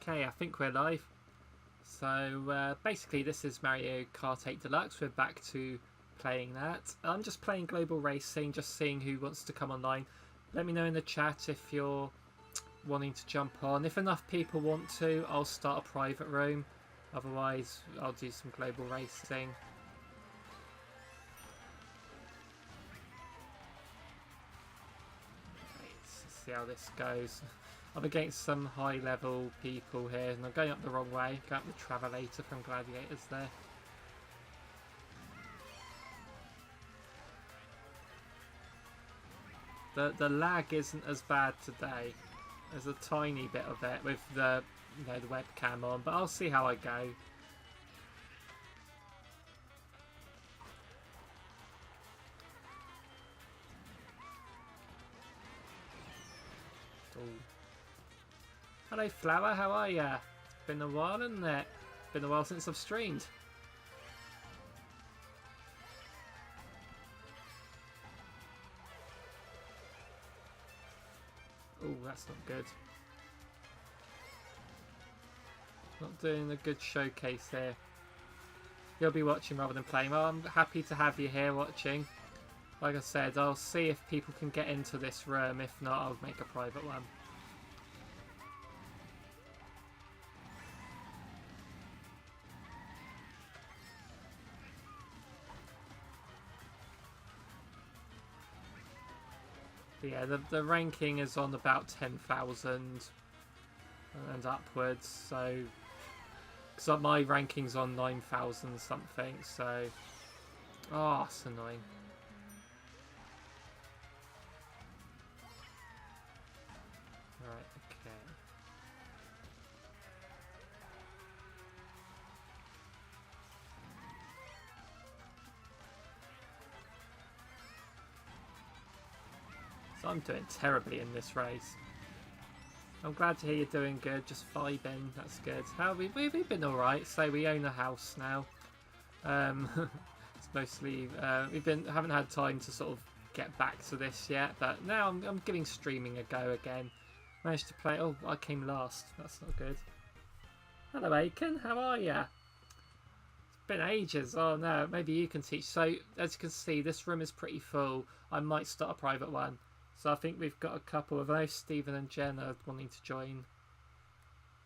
Okay, I think we're live. So basically this is Mario Kart 8 Deluxe. We're back to playing that. I'm just playing Global Racing, just seeing who wants to come online. Let me know in the chat if you're wanting to jump on. If enough people want to, I'll start a private room. Otherwise, I'll do some Global Racing. Let's see how this goes. I'm against some high-level people here, and I'm going up the wrong way. Going up the Travelator from Gladiators there. The lag isn't as bad today. There's a tiny bit of it with the the webcam on, but I'll see how I go. Ooh. Hello Flower, how are ya? It's been a while, isn't it? Been a while since I've streamed. Oh, that's not good. Not doing a good showcase here. You'll be watching rather than playing. Well, I'm happy to have you here watching. Like I said, I'll see if people can get into this room. If not, I'll make a private one. Yeah, the ranking is on about 10,000 and upwards, so because my ranking's on 9,000 something, so oh, it's annoying. Right, okay. So I'm doing terribly in this race. I'm glad to hear you're doing good, just vibing, that's good. How we've been alright, so we own a house now. It's mostly, haven't had time to sort of get back to this yet, but now I'm giving streaming a go again. Managed to play, oh, I came last, that's not good. Hello Aiken, how are ya? It's been ages, oh no, maybe you can teach. So, as you can see, this room is pretty full. I might start a private one. So I think we've got a couple of those, Stephen and Jen are wanting to join.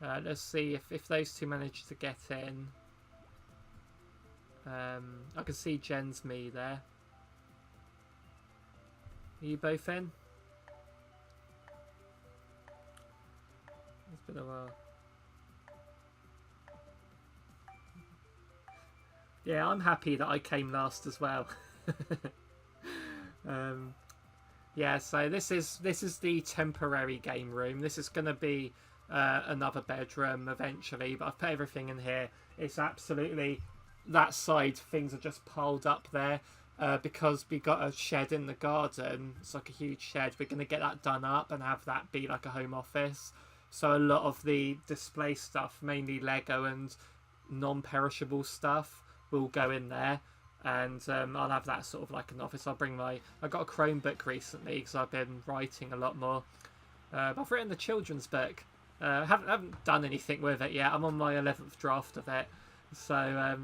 Let's see if those two manage to get in. I can see Jen's me there. Are you both in? It's been a while. Yeah, I'm happy that I came last as well. Yeah, so this is the temporary game room. This is going to be another bedroom eventually, but I've put everything in here. It's absolutely that side. Things are just piled up there because we got a shed in the garden. It's like a huge shed. We're going to get that done up and have that be like a home office. So a lot of the display stuff, mainly Lego and non-perishable stuff, will go in there. And I'll have that sort of like an office. I got a Chromebook recently because I've been writing a lot more. I've written the children's book. Haven't done anything with it yet. I'm on my 11th draft of it. So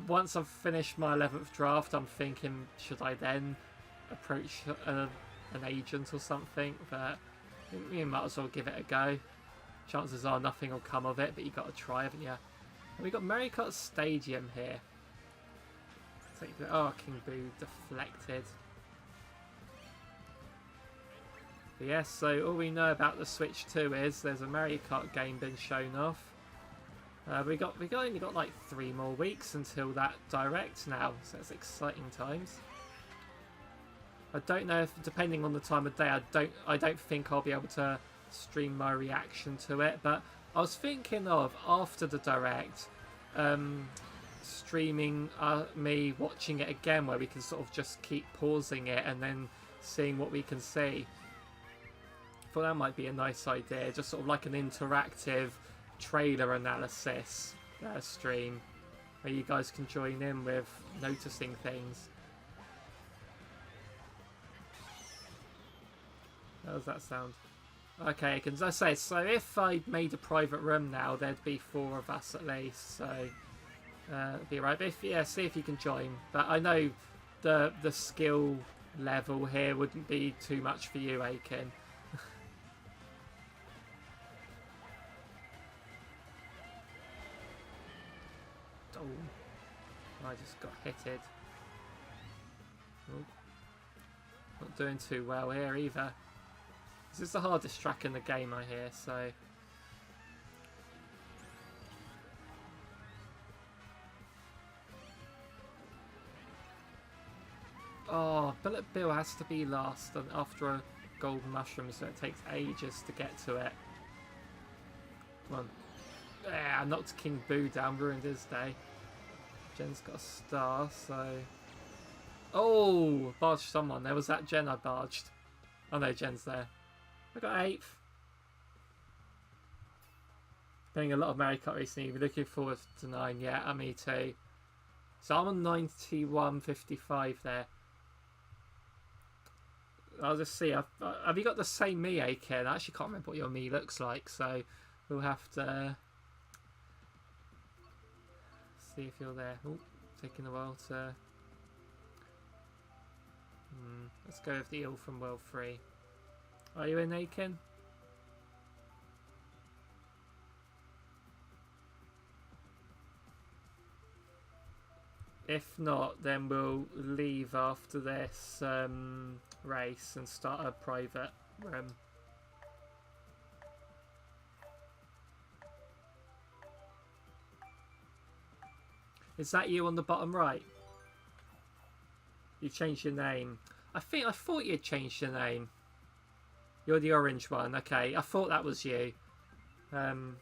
once I've finished my 11th draft, I'm thinking, should I then approach an agent or something? But you might as well give it a go. Chances are nothing will come of it, but you got to try, haven't you? And we got Mario Kart Stadium here. Oh, King Boo deflected. But yes, so all we know about the Switch 2 is there's a Mario Kart game been shown off. We only got like 3 more weeks until that Direct now, so it's exciting times. I don't know if, depending on the time of day, I don't think I'll be able to stream my reaction to it. But I was thinking of after the Direct. Streaming me watching it again, where we can sort of just keep pausing it and then seeing what we can see. I thought that might be a nice idea, just sort of like an interactive trailer analysis stream where you guys can join in with noticing things. How does that sound? Okay, as I say, so if I made a private room now, there'd be 4 of us at least, so it'd be right. But if, yeah, see if you can join. But I know the skill level here wouldn't be too much for you, Aiken. Oh, I just got hitted. Oh, not doing too well here either. This is the hardest track in the game, I hear, so... Oh, Bullet Bill has to be last after a golden mushroom, so it takes ages to get to it. Come on. Yeah, I knocked King Boo down, ruined his day. Jen's got a star, so... Oh! Barged someone. There was that Jen I barged. Oh no, Jen's there. I got 8th. Playing a lot of Mario Kart recently. We're looking forward to 9. Yeah, me too. So I'm on 91.55 there. I'll just see. Have you got the same me, Aiken? I actually can't remember what your me looks like, so we'll have to see if you're there. Oh, taking a while to... let's go with the eel from World 3. Are you in, Aiken? If not, then we'll leave after this race and start a private room. Is that you on the bottom right? You changed your name. I thought you'd changed your name. You're the orange one. Okay, I thought that was you. You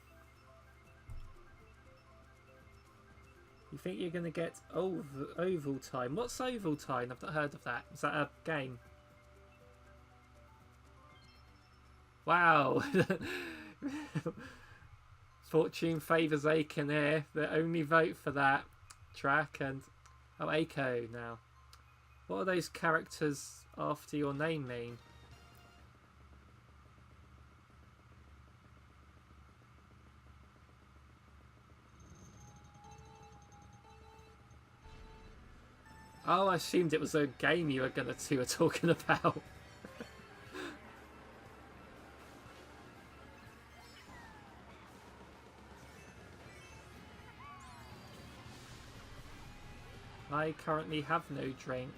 think you're going to get oval time? What's oval time? I've not heard of that. Is that a game? Wow. Fortune favours Aiken here. They only vote for that track. And oh, Aiko now. What are those characters after your name mean? Oh, I assumed it was a game you were two were talking about. I currently have no drink.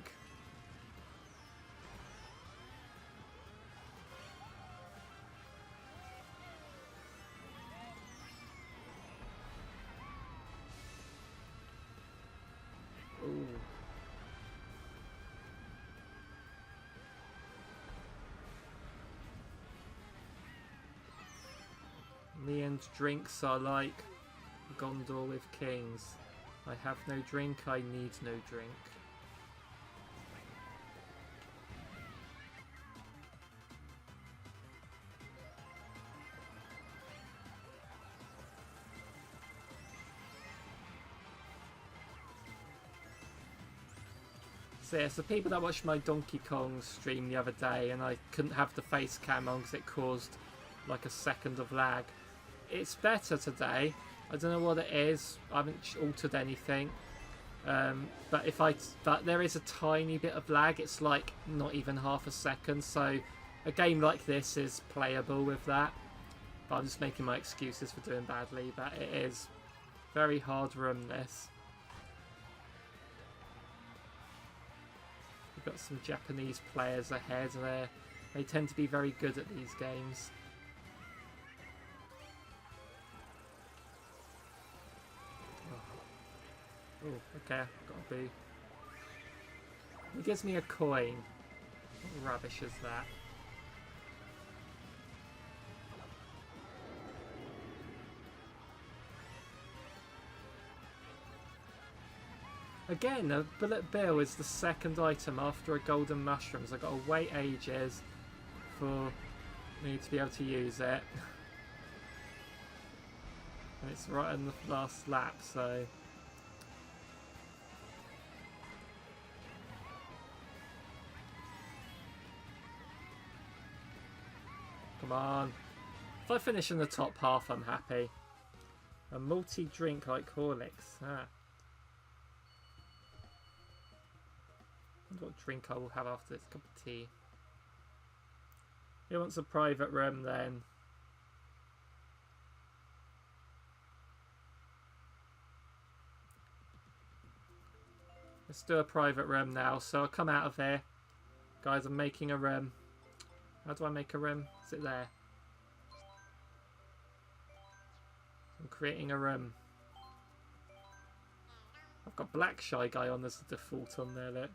Ooh. Me and drinks are like Gondor with kings. I have no drink, I need no drink. So yeah, so people that watched my Donkey Kong stream the other day and I couldn't have the face cam on because it caused like a second of lag. It's better today. I don't know what it is. I haven't altered anything. But there is a tiny bit of lag. It's like not even half a second. So a game like this is playable with that. But I'm just making my excuses for doing badly. But it is very hard room, this. We've got some Japanese players ahead there. They tend to be very good at these games. Oh, okay, got a boo. He gives me a coin. What rubbish is that? Again, a bullet bill is the second item after a golden mushrooms. I've got to wait ages for me to be able to use it. And it's right on the last lap, so... Come on. If I finish in the top half, I'm happy. A multi-drink like Horlicks. Ah. I wonder what drink I will have after this cup of tea. Who wants a private room then? Let's do a private room now. So I'll come out of here. Guys, I'm making a room. How do I make a room? Is it there? I'm creating a room. I've got Black Shy Guy on as the default on there, look.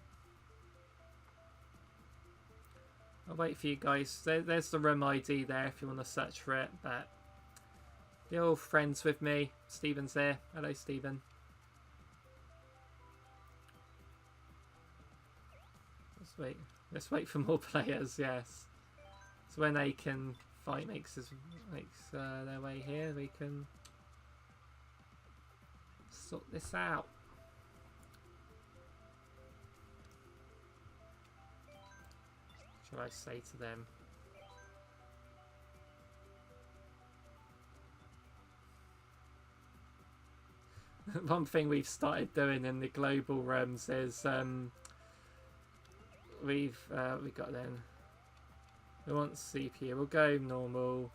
I'll wait for you guys. There's the room ID there if you want to search for it. But you're all friends with me. Stephen's here. Hello, Stephen. Let's wait for more players. Yes. So when they can fight makes their way here, we can sort this out. What should I say to them? One thing we've started doing in the global rooms is we got then. We want CPU. We'll go normal.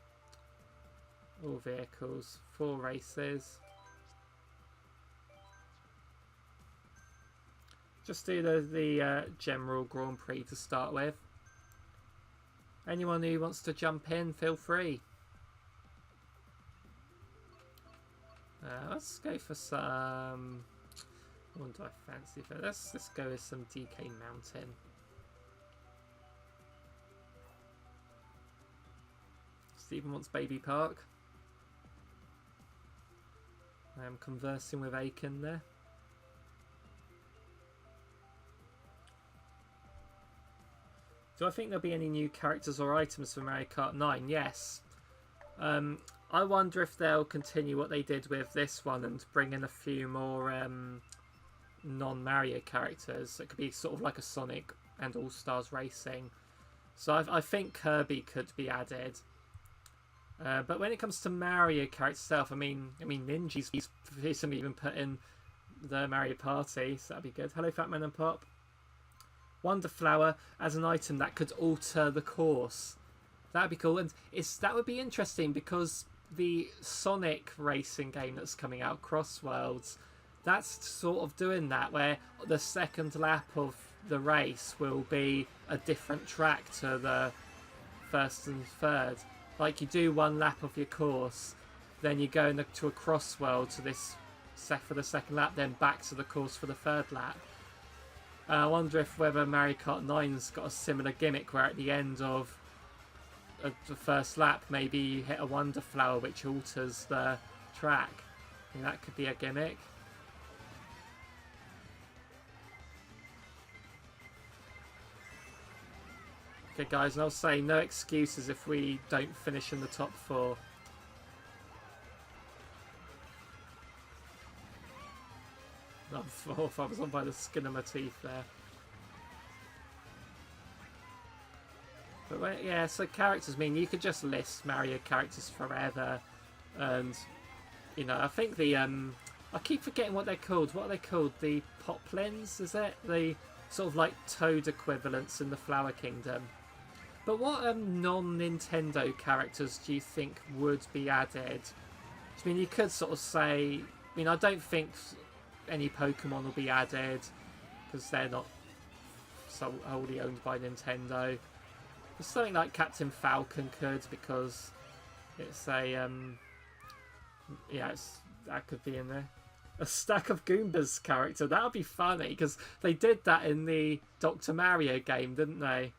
All vehicles. 4 races. Just do the general Grand Prix to start with. Anyone who wants to jump in, feel free. Let's go for some. What do I fancy for? Let's go with some DK Mountain. Stephen wants Baby Park. I'm conversing with Aiken there. Do I think there'll be any new characters or items for Mario Kart 9? Yes. I wonder if they'll continue what they did with this one and bring in a few more non-Mario characters. It could be sort of like a Sonic and All-Stars Racing. So I think Kirby could be added. But when it comes to Mario character itself, I mean Ninja's recently even put in the Mario Party, so that'd be good. Hello, Fatman and Pop. Wonder Flower as an item that could alter the course. That'd be cool, and that would be interesting because the Sonic racing game that's coming out, Cross Worlds, that's sort of doing that, where the second lap of the race will be a different track to the first and third. Like you do one lap of your course, then you go to a cross world to this for the second lap, then back to the course for the third lap. I wonder if whether Mario Kart 9's got a similar gimmick where at the end of the first lap, maybe you hit a Wonder Flower which alters the track. I think that could be a gimmick. Okay guys, and I'll say no excuses if we don't finish in the top 4. I'm 4th, I was on by the skin of my teeth there. But yeah, so characters, I mean, you could just list Mario characters forever. And, you know, I think the, I keep forgetting what they're called. What are they called? The Poplins, is it? The sort of like Toad equivalents in the Flower Kingdom. But what non-Nintendo characters do you think would be added? I mean, you could sort of say... I mean, I don't think any Pokemon will be added because they're not so wholly owned by Nintendo. Something like Captain Falcon could, because it's a... yeah, that could be in there. A stack of Goombas character. That would be funny, because they did that in the Dr. Mario game, didn't they?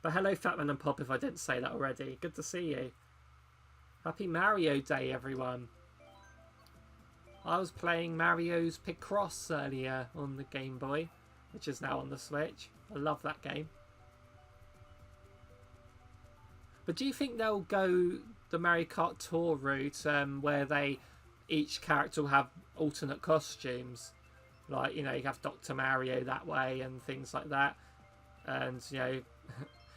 But hello, Fatman and Pop, if I didn't say that already. Good to see you. Happy Mario Day, everyone. I was playing Mario's Picross earlier on the Game Boy, which is now on the Switch. I love that game. But do you think they'll go the Mario Kart Tour route, where each character will have alternate costumes? Like, you know, you have Dr. Mario that way and things like that. And, you know...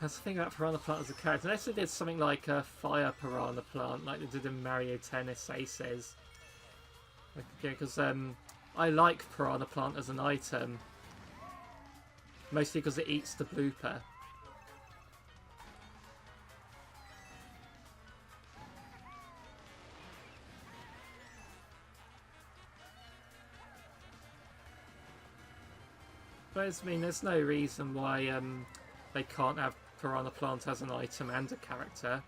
That's the thing about Piranha Plant as a character. Unless they did something like a Fire Piranha Plant, like they did in Mario Tennis Aces. Because I like Piranha Plant as an item. Mostly because it eats the blooper. But I mean, there's no reason why they can't have Piranha Plant as an item and a character.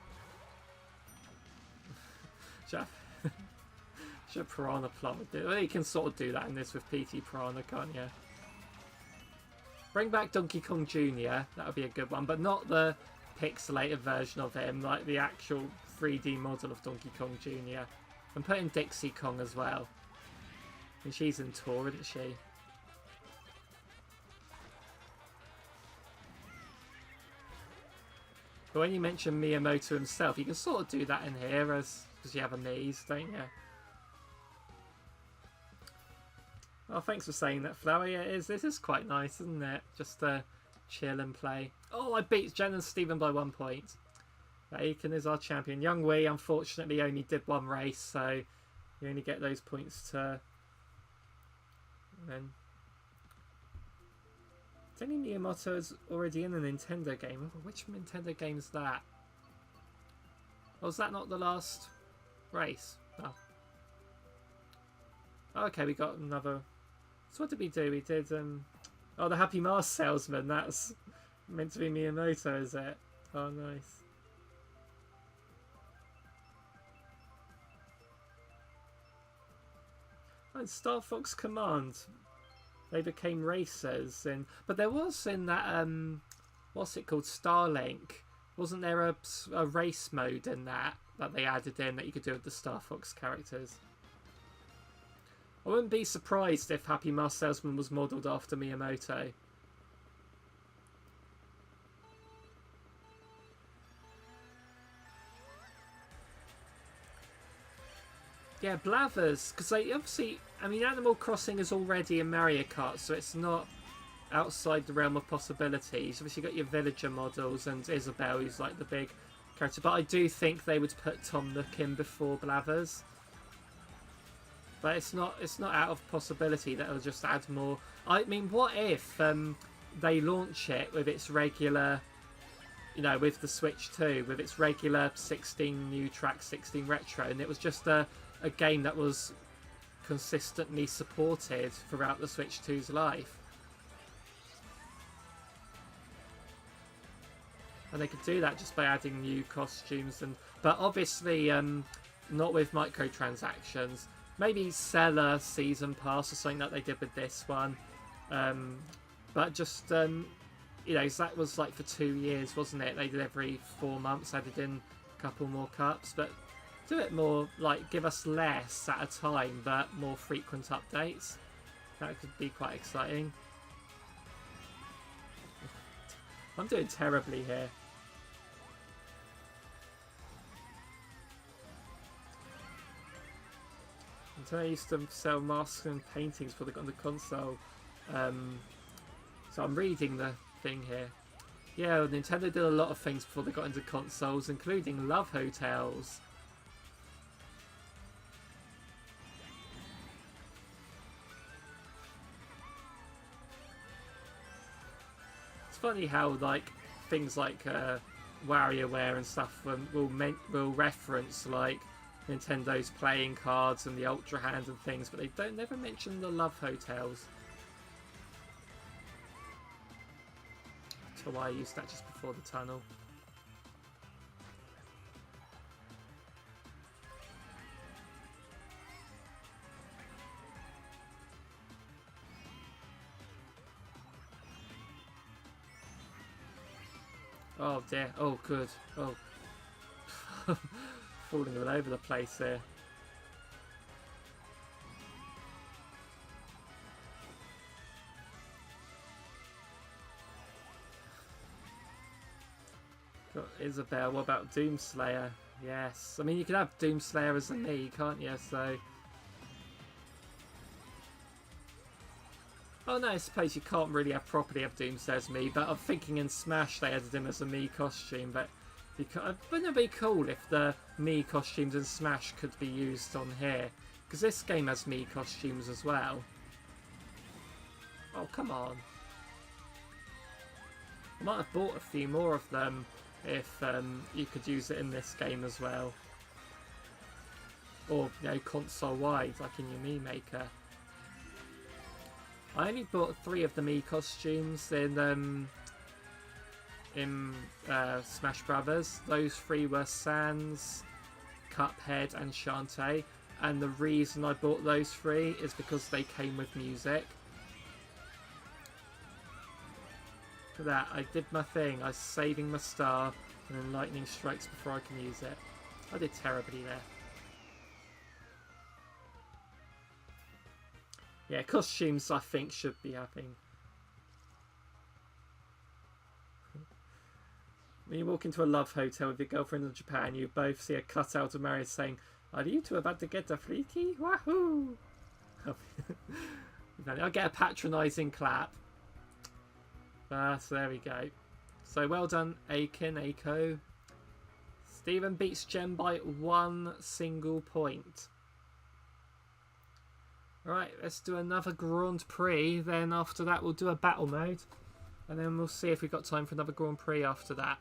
Should Piranha Plant do? Well, you can sort of do that in this with PT Piranha, can't you? Bring back Donkey Kong Jr. That would be a good one, but not the pixelated version of him, like the actual 3D model of Donkey Kong Jr. And put in Dixie Kong as well. And she's in Tour, isn't she? But when you mention Miyamoto himself, you can sort of do that in here because you have a Mies, don't you? Oh, thanks for saying that, Flower. Yeah, it is. This is quite nice, isn't it? Just chill and play. Oh, I beat Jen and Stephen by 1 point. Aiken is our champion. Young Wee, unfortunately, only did one race, so you only get those points to... And then... Denny Miyamoto is already in a Nintendo game. Which Nintendo game is that? Was that not the last race? Oh. Okay, we got another... So what did we do? We did... Oh, the Happy Mars Salesman. That's meant to be Miyamoto, is it? Oh, nice. And Star Fox Command. They became racers, but there was in that what's it called, Starlink? Wasn't there a race mode in that they added in that you could do with the Star Fox characters? I wouldn't be surprised if Happy Mars Salesman was modelled after Miyamoto. Yeah, Blathers, because they obviously, I mean, Animal Crossing is already a Mario Kart, so it's not outside the realm of possibilities. Obviously, you've got your villager models and Isabelle, who's like the big character, but I do think they would put Tom Nook in before Blathers. But it's not out of possibility that it'll just add more. I mean, what if they launch it with its regular, you know, with the Switch 2, with its regular 16 new tracks, 16 retro, and it was just a game that was consistently supported throughout the Switch 2's life. And they could do that just by adding new costumes, but obviously not with microtransactions. Maybe sell a season pass or something that they did with this one. But just, you know, that was like for 2 years, wasn't it? They did every 4 months, added in a couple more cups, but do it more, like, give us less at a time, but more frequent updates. That could be quite exciting. I'm doing terribly here. Until I used to sell masks and paintings before they got on the console. So I'm reading the thing here. Yeah, Nintendo did a lot of things before they got into consoles, including love hotels. Funny how like things like WarioWare and stuff will reference like Nintendo's playing cards and the Ultra Hand and things, but they never mention the love hotels. So I used that just before the tunnel. Oh dear, oh good, oh. Falling all over the place there. Got Isabelle, what about Doomslayer? Yes, I mean you can have Doomslayer as a me, can't you? So Oh no, I suppose you can't really have properly have Doomsday's Mii, but I'm thinking in Smash they added him as a Mii costume, but wouldn't it be cool if the Mii costumes in Smash could be used on here? Because this game has Mii costumes as well. Oh, come on. I might have bought a few more of them if you could use it in this game as well. Or, you know, console-wide, like in your Mii Maker. I only bought 3 of the Mii costumes in Smash Brothers. Those 3 were Sans, Cuphead and Shantae. And the reason I bought those 3 is because they came with music. Look at that, I did my thing. I was saving my star and then lightning strikes before I can use it. I did terribly there. Yeah, costumes I think should be having. When you walk into a love hotel with your girlfriend in Japan, you both see a cutout of Mario saying, "Are you two about to get a freaky? Wahoo!" I'll get a patronising clap. So there we go. So well done, Aiko. Stephen beats Jen by 1 single point. Right, let's do another Grand Prix. Then after that, we'll do a battle mode. And then we'll see if we've got time for another Grand Prix after that.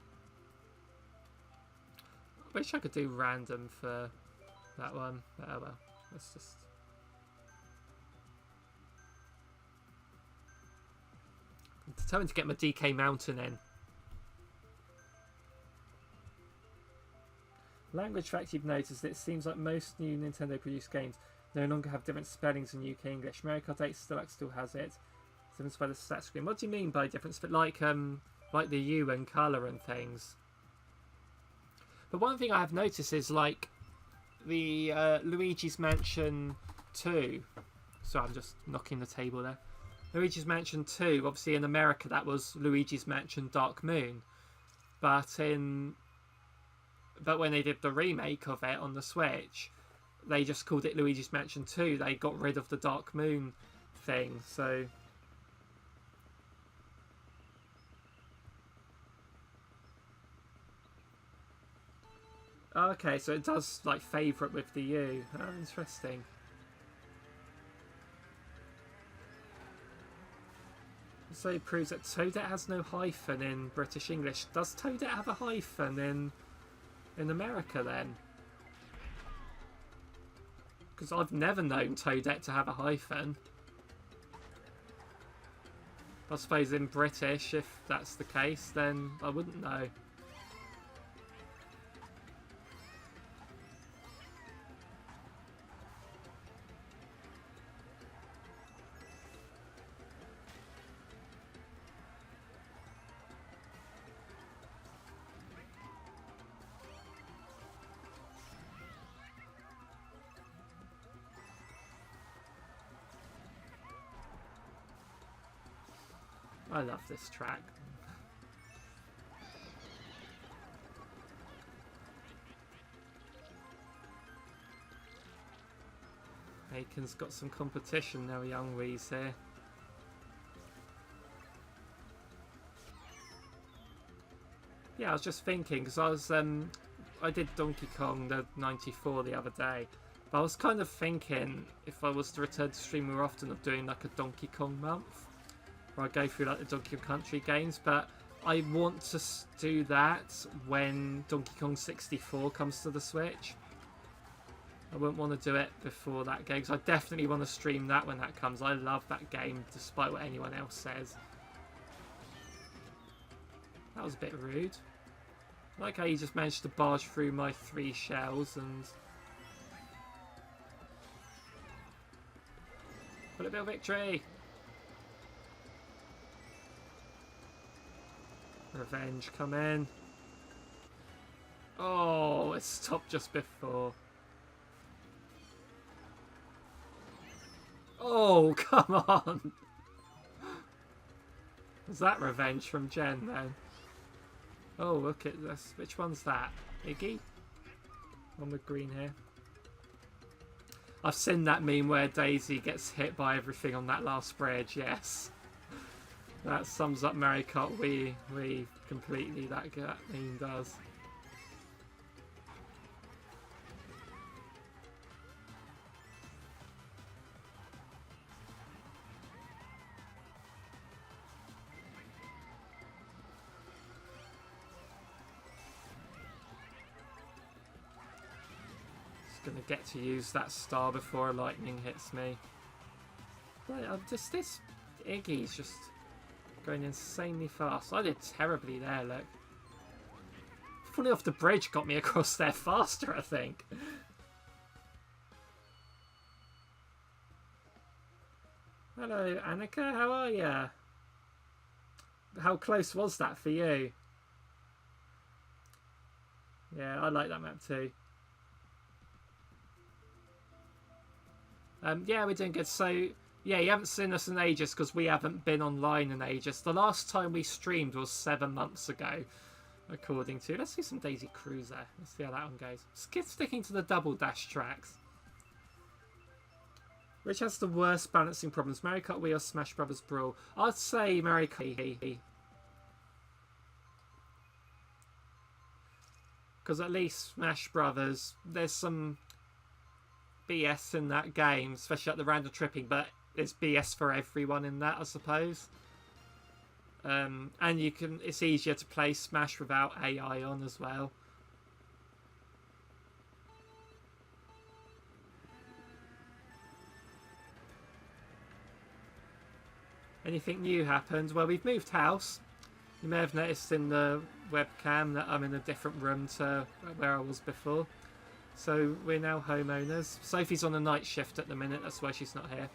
I wish I could do random for that one. But oh well, let's just... I'm determined to get my DK Mountain in. Language fact you've noticed, it seems like most new Nintendo produced games no longer have different spellings in UK English. Mario Kart 8 Deluxe still has it. It's by the stat screen. What do you mean by difference? But like the U and colour and things. But one thing I have noticed is like the Luigi's Mansion 2. So I'm just knocking the table there. Luigi's Mansion 2, obviously in America that was Luigi's Mansion Dark Moon. But when they did the remake of it on the Switch, they just called it Luigi's Mansion 2. They got rid of the Dark Moon thing, so... Oh, okay, so it does, like, favourite with the U. Oh, interesting. So it proves that Toadette has no hyphen in British English. Does Toadette have a hyphen in America, then? Because I've never known Toadette to have a hyphen. I suppose in British, if that's the case, then I wouldn't know. I love this track. Aiken's got some competition now, young Wee's here. Yeah, I was just thinking, because I did Donkey Kong the 94 the other day, but I was kind of thinking if I was to return to stream more often of doing like a Donkey Kong month. I go through like the Donkey Kong Country games, but I want to do that when Donkey Kong 64 comes to the Switch. I wouldn't want to do it before that game, because I definitely want to stream that when that comes. I love that game, despite what anyone else says. That was a bit rude. I like how you just managed to barge through my 3 shells and... Bullet Bill victory! Revenge, come in. Oh, it stopped just before. Oh, come on. Was that revenge from Jen then? Oh, look at this. Which one's that? Iggy? One with green hair. I've seen that meme where Daisy gets hit by everything on that last bridge. Yes, that sums up Mario Kart Wii completely. That meme does. Gonna get to use that star before lightning hits me. But this Iggy's just going insanely fast. I did terribly there, look. Falling off the bridge got me across there faster, I think. Hello, Annika, how are ya? How close was that for you? Yeah, I like that map too. Yeah, we're doing good. So, yeah, you haven't seen us in ages because we haven't been online in ages. The last time we streamed was 7 months ago, according to... Let's do some Daisy Cruiser. Let's see how that one goes. Skip sticking to the double dash tracks. Which has the worst balancing problems? Mario Kart Wii or Smash Brothers Brawl? I'd say Mario Kart. Because at least Smash Brothers, there's some BS in that game, especially at the random tripping, but there's BS for everyone in that, I suppose. And it's easier to play Smash without AI on as well. Anything new happened? Well, we've moved house. You may have noticed in the webcam that I'm in a different room to where I was before. So we're now homeowners. Sophie's on a night shift at the minute, that's why she's not here.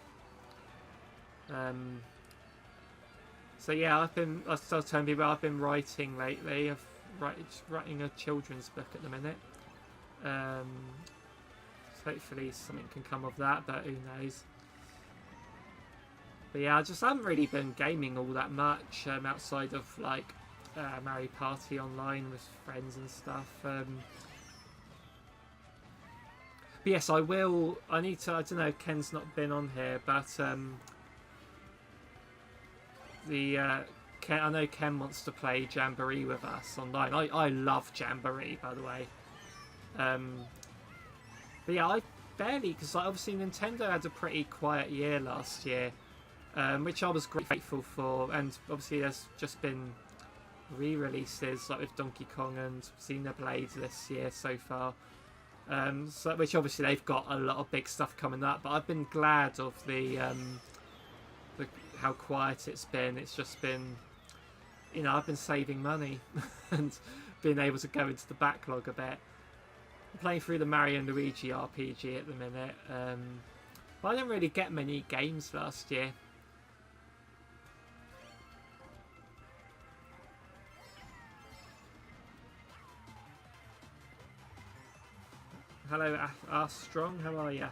So yeah, I was telling people I've been writing lately. I'm writing a children's book at the minute. So hopefully something can come of that, but who knows. But yeah, I just haven't really been gaming all that much outside of like Mario Party online with friends and stuff. But yes, I will. I need to. I don't know. Ken's not been on here, but Ken, I know Ken wants to play Jamboree with us online. I love Jamboree, by the way. But yeah, I barely, because like, obviously Nintendo had a pretty quiet year last year, which I was grateful for. And obviously there's just been re-releases like with Donkey Kong and Xenoblade this year so far. So, which obviously they've got a lot of big stuff coming up, but I've been glad of the how quiet it's been. It's just been, you know, I've been saving money and being able to go into the backlog a bit. I'm playing through the Mario and Luigi RPG at the minute, but I didn't really get many games last year. Hello, Armstrong, how are you?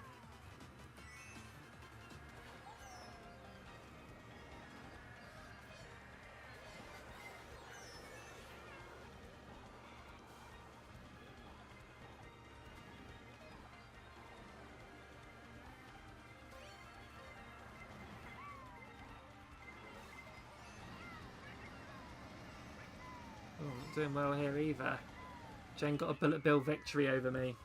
Oh, not doing well here either. Jen got a bullet bill victory over me.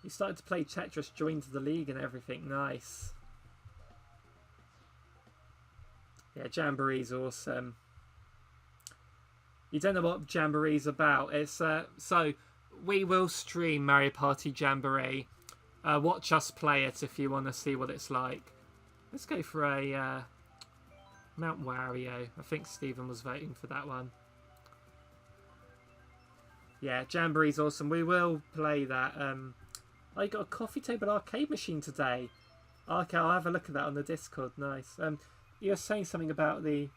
You started to play Tetris, joined the league and everything. Nice. Yeah, Jamboree's awesome. You don't know what Jamboree's about. It's so we will stream Mario Party Jamboree. Watch us play it if you want to see what it's like. Let's go for a Mount Wario. I think Stephen was voting for that one. Yeah, Jamboree's awesome. We will play that. I got a coffee table arcade machine today. Okay, I'll have a look at that on the Discord. Nice. You were saying something about the...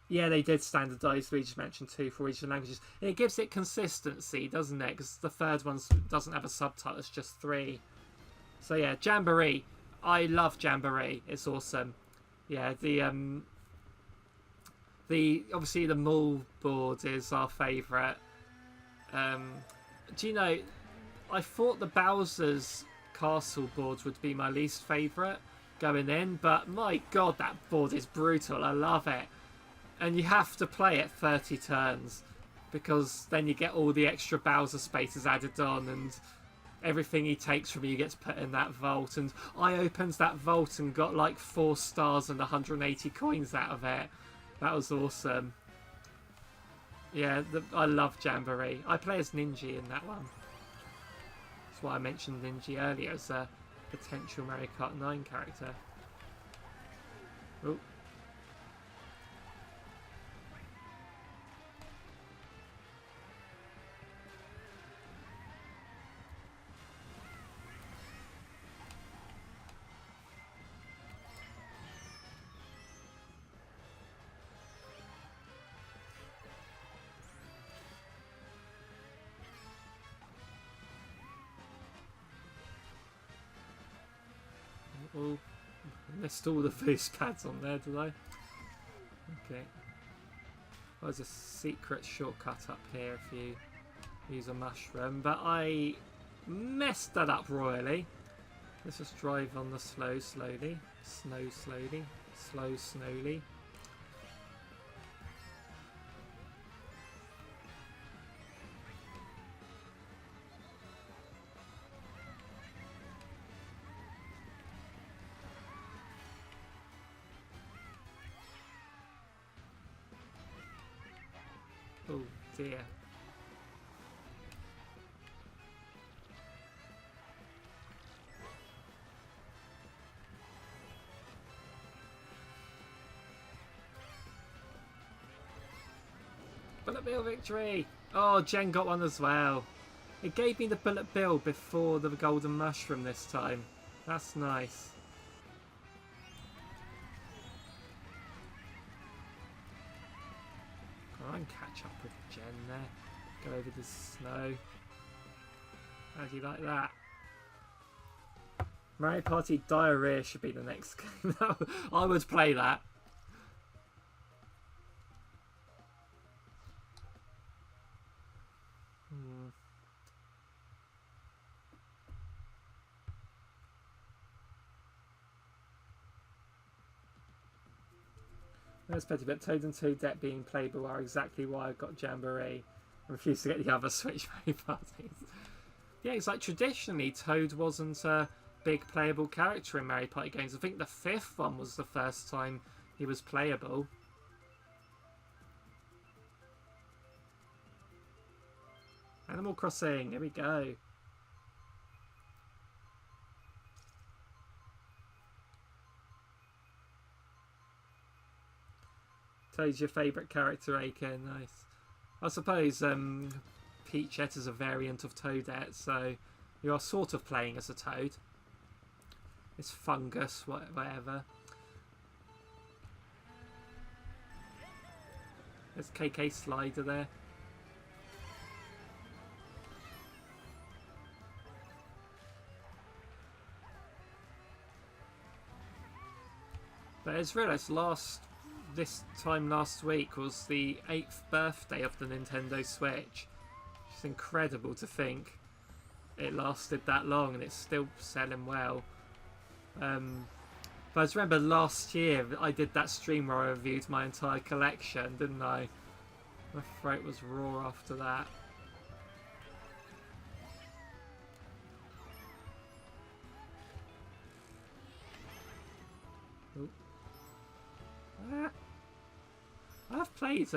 Yeah, they did standardise, we just mentioned too, for regional languages. And it gives it consistency, doesn't it? Because the third one doesn't have a subtitle, it's just 3. So yeah, Jamboree. I love Jamboree. It's awesome. Yeah, the obviously the mall board is our favourite. Do you know, I thought the Bowser's Castle board would be my least favourite going in, but my god, that board is brutal. I love it. And you have to play it 30 turns, because then you get all the extra Bowser spaces added on, and everything he takes from you gets put in that vault. And I opened that vault and got like 4 stars and 180 coins out of it. That was awesome. Yeah, I love Jamboree. I play as Ninja in that one. That's why I mentioned Ninja earlier as a potential Mario Kart 9 character. Oh. Oh, I missed all the boost pads on there, did I? Okay. There's a secret shortcut up here if you use a mushroom, but I messed that up royally. Let's just drive on the slowly. Snow slowly. Slow slowly. Oh dear. Bullet bill victory! Oh, Jen got one as well. It gave me the bullet bill before the golden mushroom this time. That's nice. Try and catch up with Jen there. Go over the snow. How do you like that? Mario Party Diarrhea should be the next game. I would play that. That's petty, but Toad and Toadette being playable are exactly why I got Jamboree. I refused to get the other Switch Mario Parties. Yeah, it's like traditionally Toad wasn't a big playable character in Mario Party games. I think the 5th one was the first time he was playable. Animal Crossing, here we go. Toad's your favourite character, Aker. Nice. I suppose Peachette is a variant of Toadette, so you are sort of playing as a Toad. It's fungus, whatever. There's KK Slider there. But I just realised this time last week was the 8th birthday of the Nintendo Switch. It's incredible to think it lasted that long and it's still selling well. But I just remember last year I did that stream where I reviewed my entire collection, didn't I? My throat was raw after that. Ooh. Ah. I've played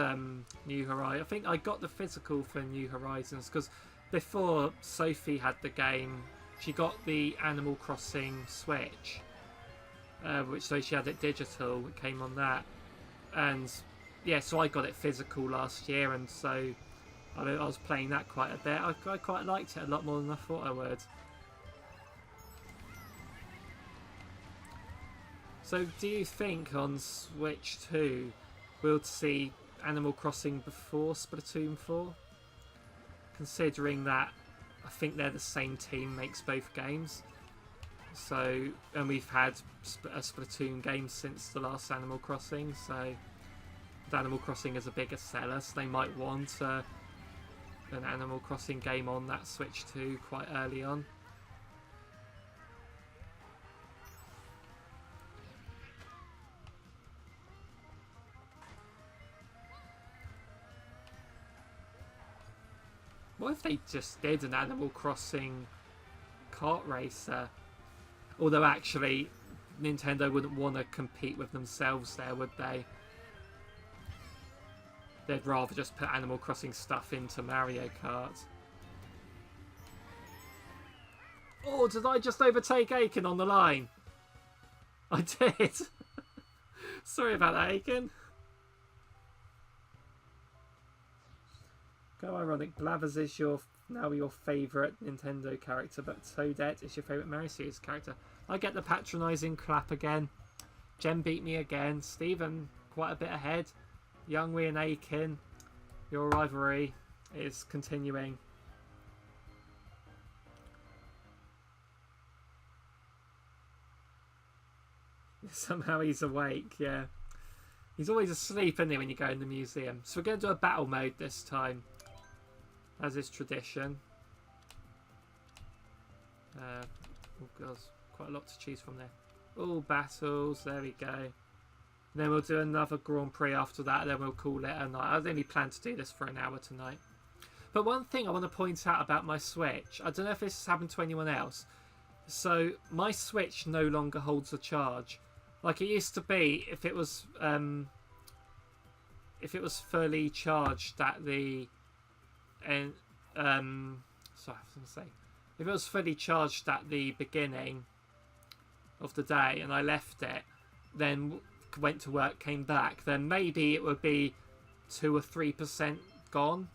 New Horizons. I think I got the physical for New Horizons because before Sophie had the game, she got the Animal Crossing Switch, so she had it digital. It came on that, and yeah, so I got it physical last year, and so I was playing that quite a bit. I quite liked it a lot more than I thought I would. So, do you think on Switch 2 we'll see Animal Crossing before Splatoon 4? Considering that I think they're the same team makes both games. So, and we've had a Splatoon game since the last Animal Crossing, so Animal Crossing is a bigger seller, so they might want an Animal Crossing game on that Switch too quite early on. What if they just did an Animal Crossing kart racer? Although actually, Nintendo wouldn't want to compete with themselves there, would they? They'd rather just put Animal Crossing stuff into Mario Kart. Oh, did I just overtake Aiken on the line? I did. Sorry about that, Aiken. Go ironic. Blathers is now your favourite Nintendo character, but Toadette is your favourite Mario series character. I get the patronising clap again. Jen beat me again. Stephen quite a bit ahead. Youngwee and Aiken, your rivalry is continuing. Somehow he's awake, yeah. He's always asleep, isn't he, when you go in the museum? So we're going to do a battle mode this time, as is tradition. Oh god, quite a lot to choose from there. All battles, there we go. Then we'll do another Grand Prix after that, and then we'll call it a night. I'd only planned to do this for an hour tonight. But one thing I want to point out about my Switch, I don't know if this has happened to anyone else. So my Switch no longer holds a charge. Like it used to be, if it was fully charged at the sorry, I was going to say, if it was fully charged at the beginning of the day and I left it, then went to work, came back, then maybe it would be 2 or 3% gone,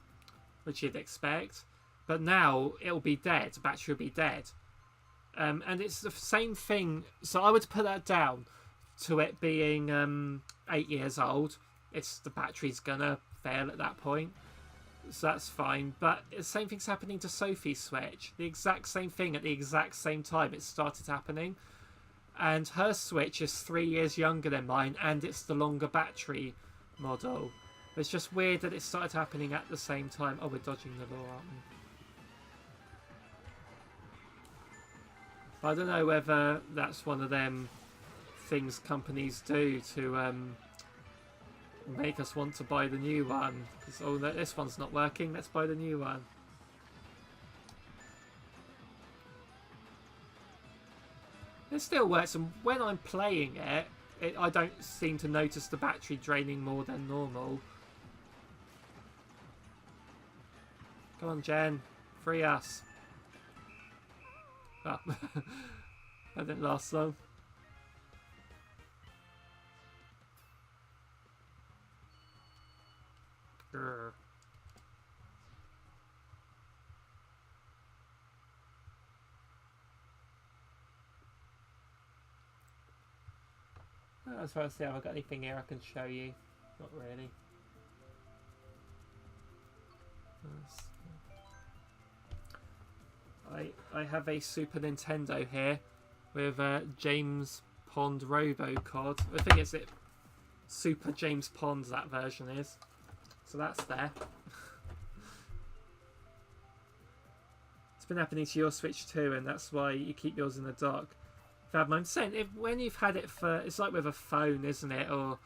which you'd expect. But now it'll be dead. The battery will be dead. And it's the same thing. So I would put that down to it being 8 years old. The battery's gonna fail at that point, so that's fine. But the same thing's happening to Sophie's Switch. The exact same thing at the exact same time it started happening. And her Switch is 3 years younger than mine, and it's the longer battery model. It's just weird that it started happening at the same time. Oh, we're dodging the law, aren't we? I don't know whether that's one of them things companies do to make us want to buy the new one. Because, oh, this one's not working, let's buy the new one. It still works, and when I'm playing it, I don't seem to notice the battery draining more than normal. Come on, Jen. Free us. Oh. That didn't last long. Grr. I was trying to see if I've got anything here I can show you. Not really. I have a Super Nintendo here with James Pond Robocod. I think it's Super James Pond, that version is. So that's there. It's been happening to your Switch too, and that's why you keep yours in the dock. I'm saying, when you've had it for, it's like with a phone, isn't it, or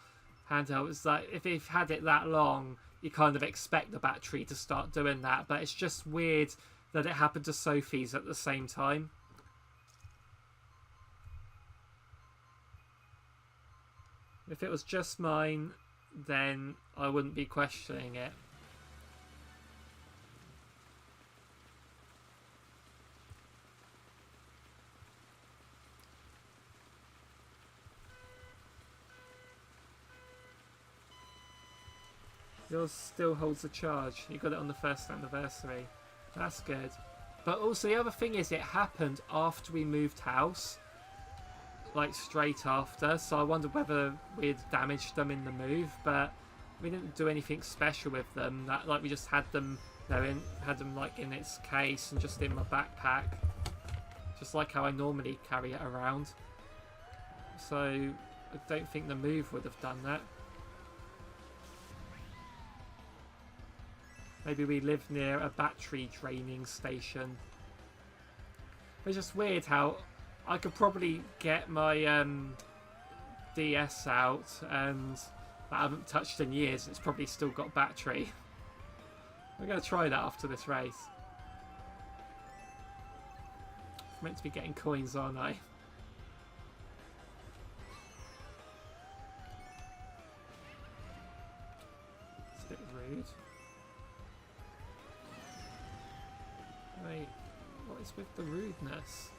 handheld, it's like if you've had it that long, you kind of expect the battery to start doing that, but it's just weird that it happened to Sophie's at the same time. If it was just mine, then I wouldn't be questioning it. Yours still holds a charge. You got it on the first anniversary. That's good. But also the other thing is, it happened after we moved house. Like straight after. So I wondered whether we'd damaged them in the move, but we didn't do anything special with them. Like we just had them, had them like in its case and just in my backpack. Just like how I normally carry it around. So I don't think the move would have done that. Maybe we live near a battery draining station. It's just weird how I could probably get my DS out, and I haven't touched in years. It's probably still got battery. We're going to try that after this race. I'm meant to be getting coins, aren't I? It's a bit rude. Wait, what is with the rudeness?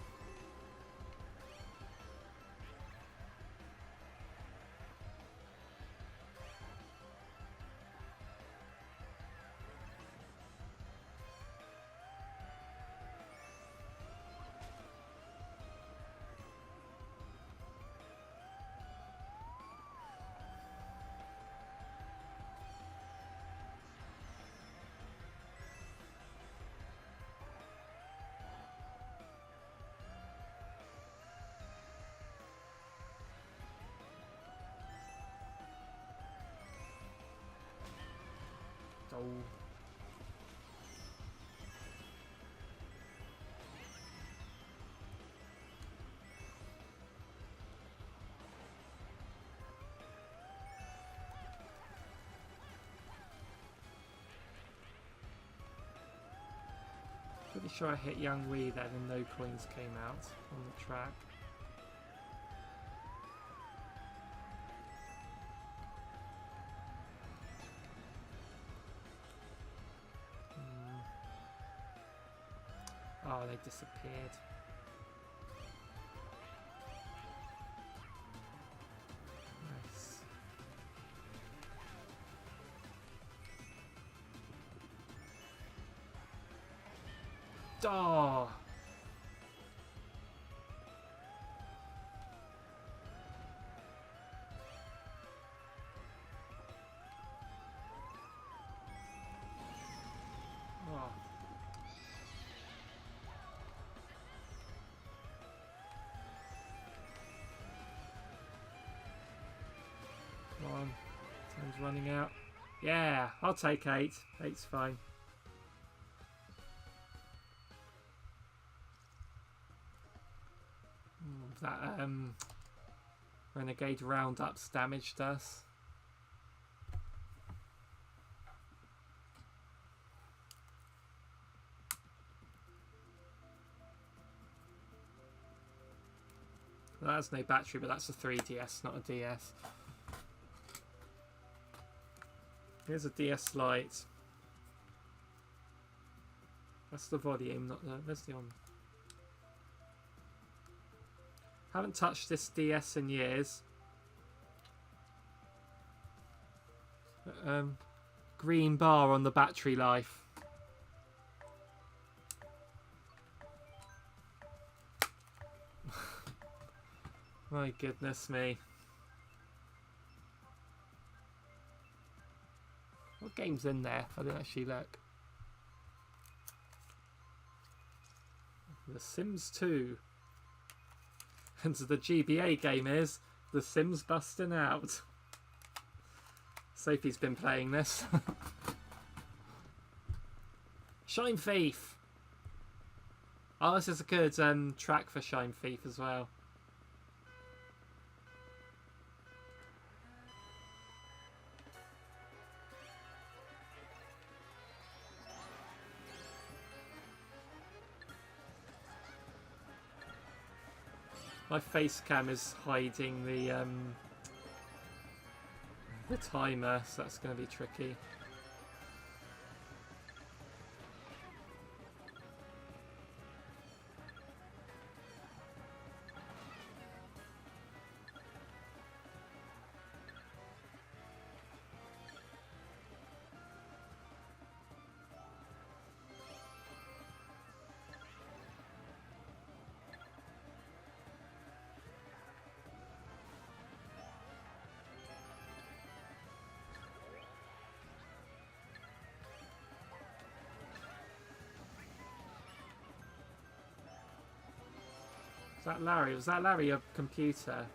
Oh. Pretty sure I hit Young Wee then and no coins came out on the track. Oh, they disappeared. Nice. Oh! Oh. Come on. Time's running out. Yeah, I'll take 8. 8's fine. That Renegade Roundups damaged us. Well, that's no battery, but that's a 3DS, not a DS. Here's a DS Lite. That's the volume, not the... Where's the on? Haven't touched this DS in years. Green bar on the battery life. My goodness me. What game's in there? I didn't actually look. The Sims 2. And the GBA game is The Sims Busting Out. Sophie's been playing this. Shine Thief. Oh, this is a good track for Shine Thief as well. My face cam is hiding the timer, so that's going to be tricky. Is that Larry? Was that Larry a computer?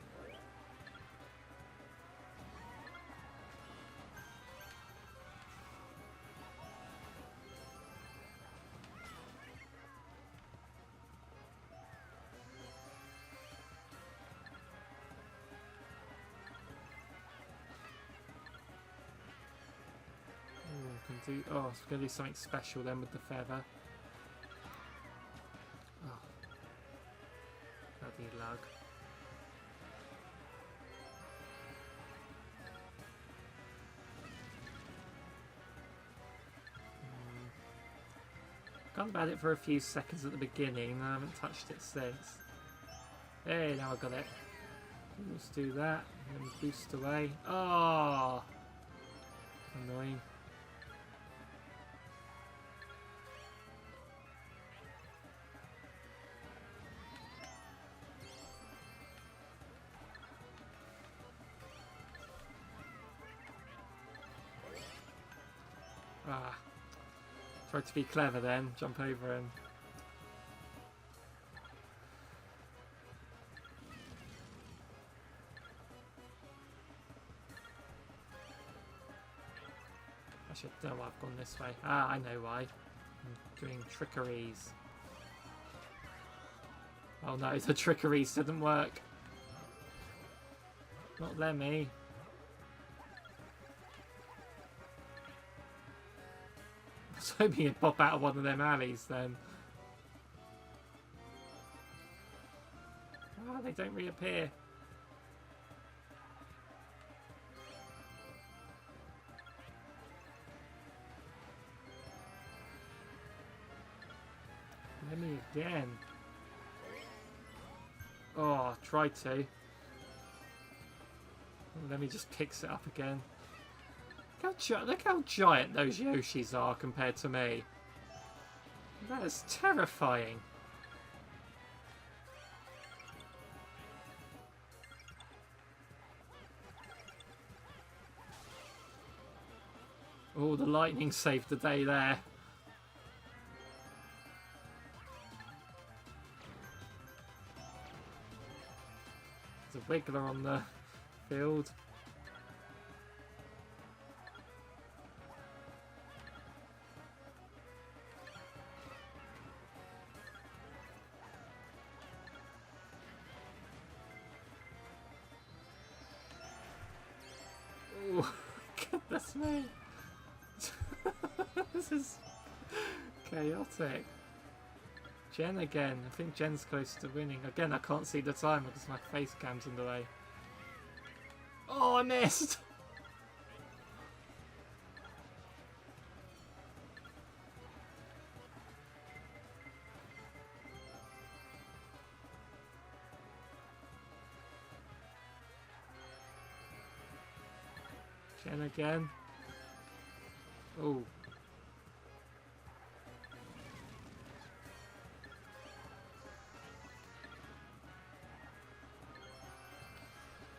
do... Oh, it's going to do something special then with the feather. Oh. Bloody lug. Got about it for a few seconds at the beginning, and I haven't touched it since. Hey, now I got it. Let's do that, and then boost away. Oh! Annoying. Ah. Tried to be clever then, jump over him. I should know why I've gone this way. Ah, I know why. I'm doing trickeries. Oh no, the trickeries didn't work. Not Lemmy. I was hoping he'd pop out of one of them alleys then. Ah, they don't reappear. Lemmy again. Oh, tried to. Lemmy just picks it up again. Look how giant those Yoshis are compared to me. That is terrifying. Oh, the lightning saved the day there. There's a wiggler on the field. Goodness me. This is chaotic. Jen again. I think Jen's close to winning. Again, I can't see the time because my face cam's in the way. Oh, I missed! Jen again. Oh.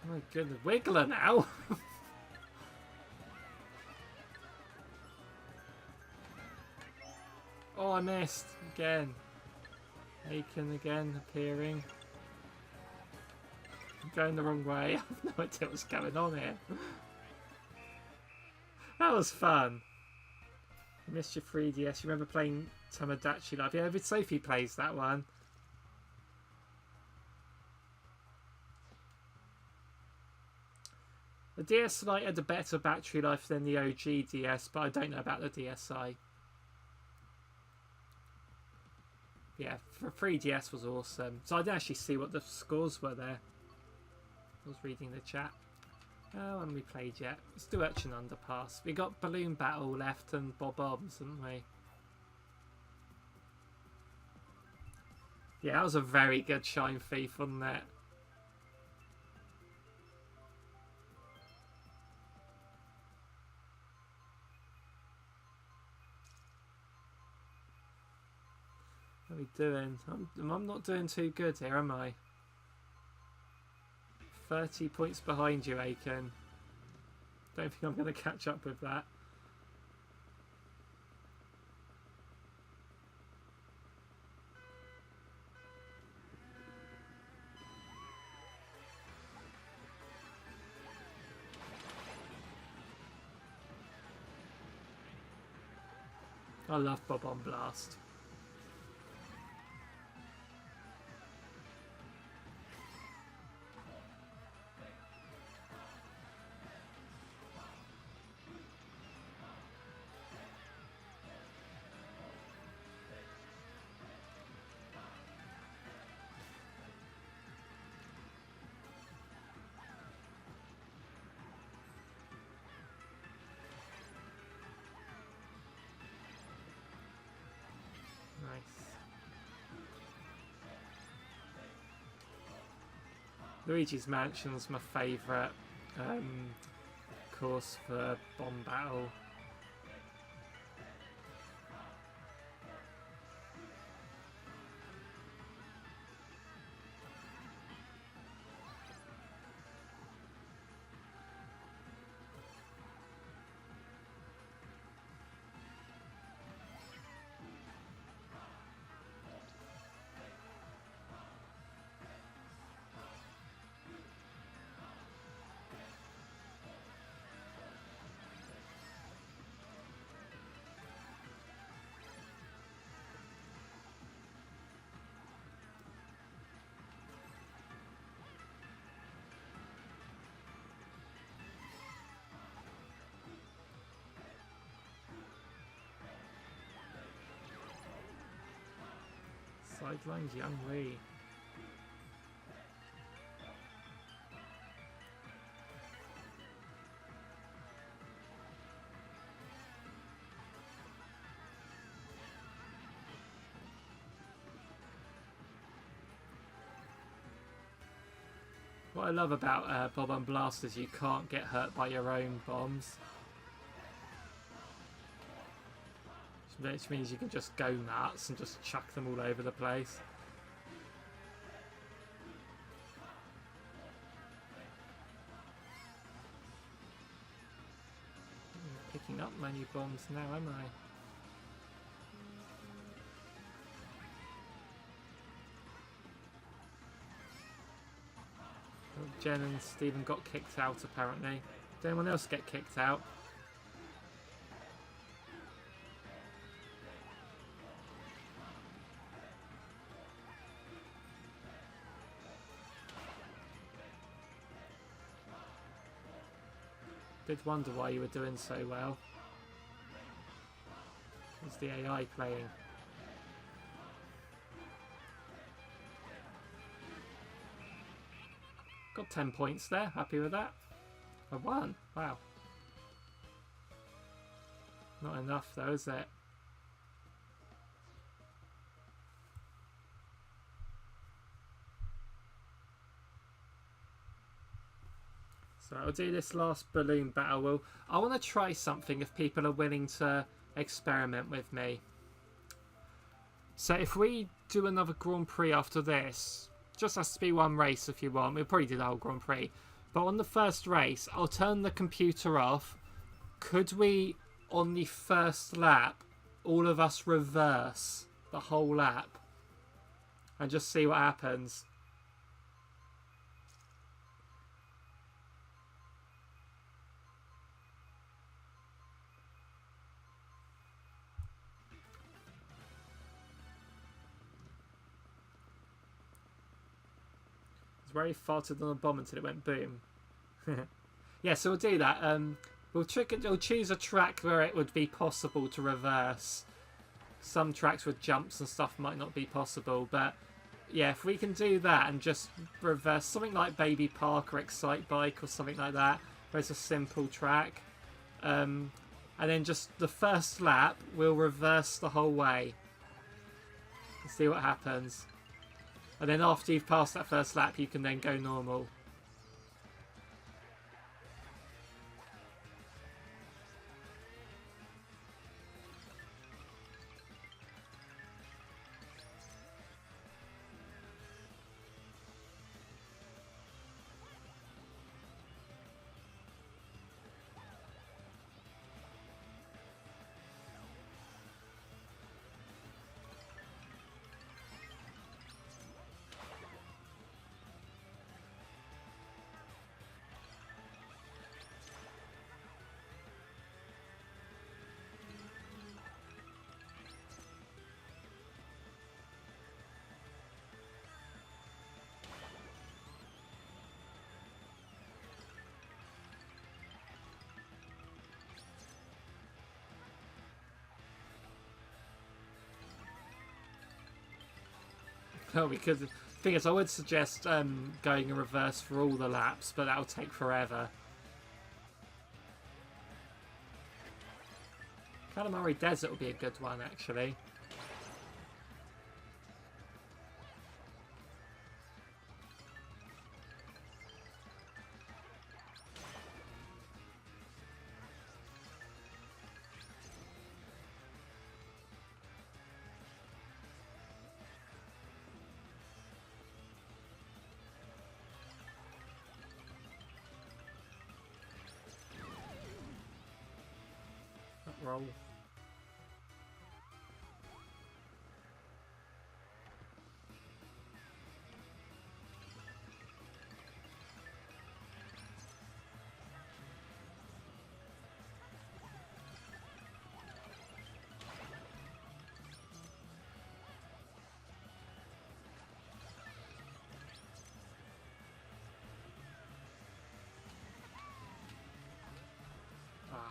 My goodness, Wiggler now! Oh, I missed again. Aiken again appearing. I'm going the wrong way. I have no idea what's going on here. That was fun. I missed your 3DS. You remember playing Tomodachi Life? Yeah, Sophie plays that one. The DS Lite had a better battery life than the OG DS, but I don't know about the DSi. Yeah, for 3DS was awesome. So I didn't actually see what the scores were there. I was reading the chat. Oh, haven't we played yet? Let's do Urchin Underpass. We got Balloon Battle left and Bob-Ombs, haven't we? Yeah, that was a very good Shine Thief, wasn't it? What are we doing? I'm not doing too good here, am I? 30 points behind you, Aiken. Don't think I'm going to catch up with that. I love Bob-Omb Blast. Luigi's Mansion's my favourite course for bomb battle. Sidelines Young Lee. What I love about Bob and Blast is you can't get hurt by your own bombs. Which means you can just go nuts and just chuck them all over the place. I'm picking up many bombs now, am I? Oh, Jen and Stephen got kicked out apparently. Did anyone else get kicked out? Did wonder why you were doing so well. It's the AI playing. Got 10 points there, happy with that. I won, wow. Not enough though, is it? So I'll do this last balloon battle. I want to try something if people are willing to experiment with me. So if we do another Grand Prix after this, just has to be one race if you want. We'll probably do the whole Grand Prix. But on the first race, I'll turn the computer off. Could we, on the first lap, all of us reverse the whole lap? And just see what happens. Where he farted on a bomb until it went boom. Yeah, so we'll do that. We'll choose a track where it would be possible to reverse. Some tracks with jumps and stuff might not be possible, but yeah, if we can do that and just reverse something like Baby Park or Excite Bike or something like that, where it's a simple track, and then just the first lap, we'll reverse the whole way. Let's see what happens. And then after you've passed that first lap, you can then go normal. Oh, because the thing is, I would suggest going in reverse for all the laps, but that'll take forever. Calamari Desert will be a good one, actually. roll.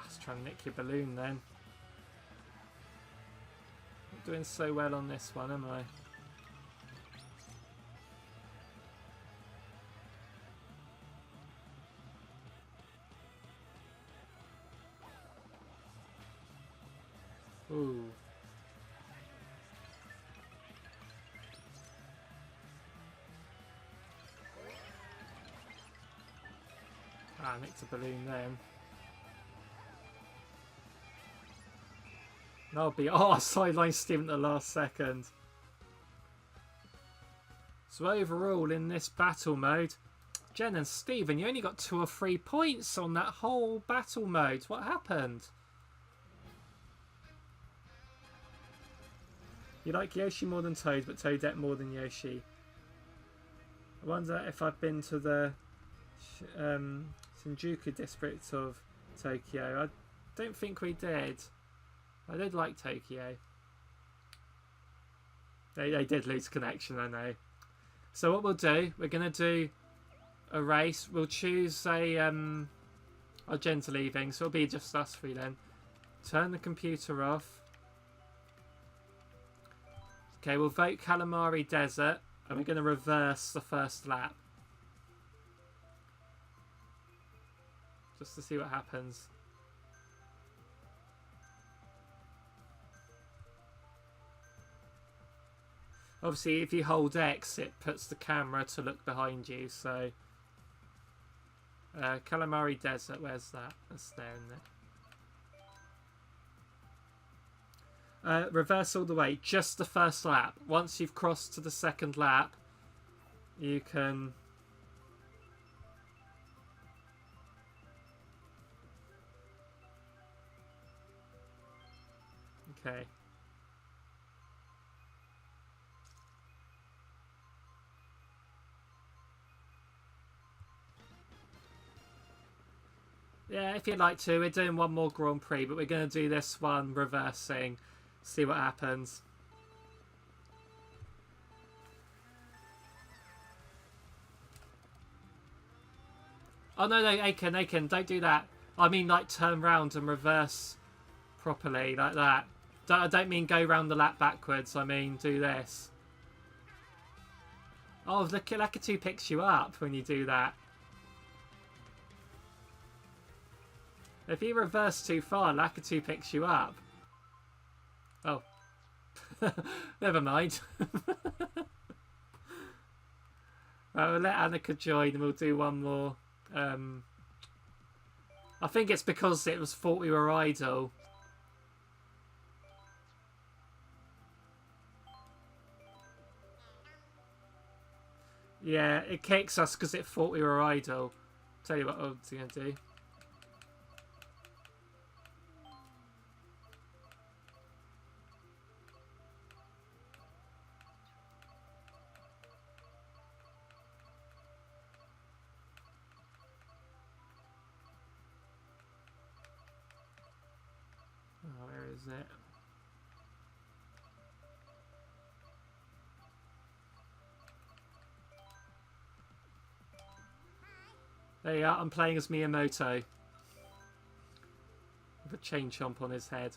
Let's try and nick your balloon then. Not doing so well on this one, am I? Ooh. Nicked a balloon then. That'll be... Oh, I sideline Steven at the last second. So overall in this battle mode, Jen and Steven, you only got 2 or 3 points on that whole battle mode. What happened? You like Yoshi more than Toad, but Toadette more than Yoshi. I wonder if I've been to the Shinjuku district of Tokyo. I don't think we did. I did like Tokyo. They did lose connection, I know. So what we'll do, we're going to do a race. We'll choose a... our Jen's leaving, so it'll be just us 3 then. Turn the computer off. Okay, we'll vote Calamari Desert, and we're going to reverse the first lap. Just to see what happens. Obviously, if you hold X, it puts the camera to look behind you, so... Calamari Desert, where's that? That's there, isn't it? Reverse all the way, just the first lap. Once you've crossed to the second lap, you can... Okay. Yeah, if you'd like to, we're doing one more Grand Prix, but we're going to do this one reversing. See what happens. Oh, no, Aiken, don't do that. I mean, like, turn round and reverse properly, like that. I don't mean go round the lap backwards, I mean do this. Oh, look, Lakitu picks you up when you do that. If you reverse too far, Lakitu picks you up. Oh. Never mind. We'll let Annika join and we'll do one more. I think it's because it was thought we were idle. Yeah, it kicks us because it thought we were idle. Tell you what I'm going to do. Oh, where is it? There you are, I'm playing as Miyamoto. With a chain chomp on his head.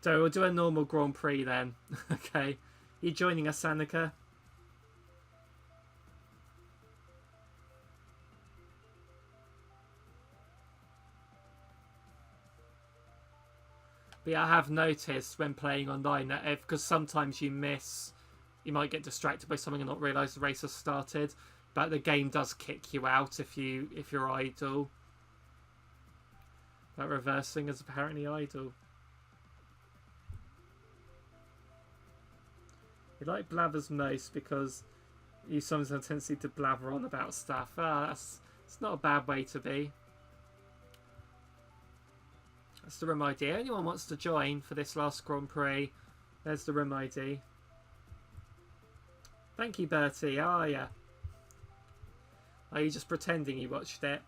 So we'll do a normal Grand Prix then. Okay. You joining us, Annika? But yeah, I have noticed when playing online that because sometimes you miss... You might get distracted by something and not realise the race has started, but the game does kick you out if you're idle. That reversing is apparently idle. You like blathers most because you sometimes have a tendency to blather on about stuff. It's not a bad way to be. That's the room ID. Anyone wants to join for this last Grand Prix, there's the room ID. Thank you, Bertie. How are you? Are you just pretending you watched it?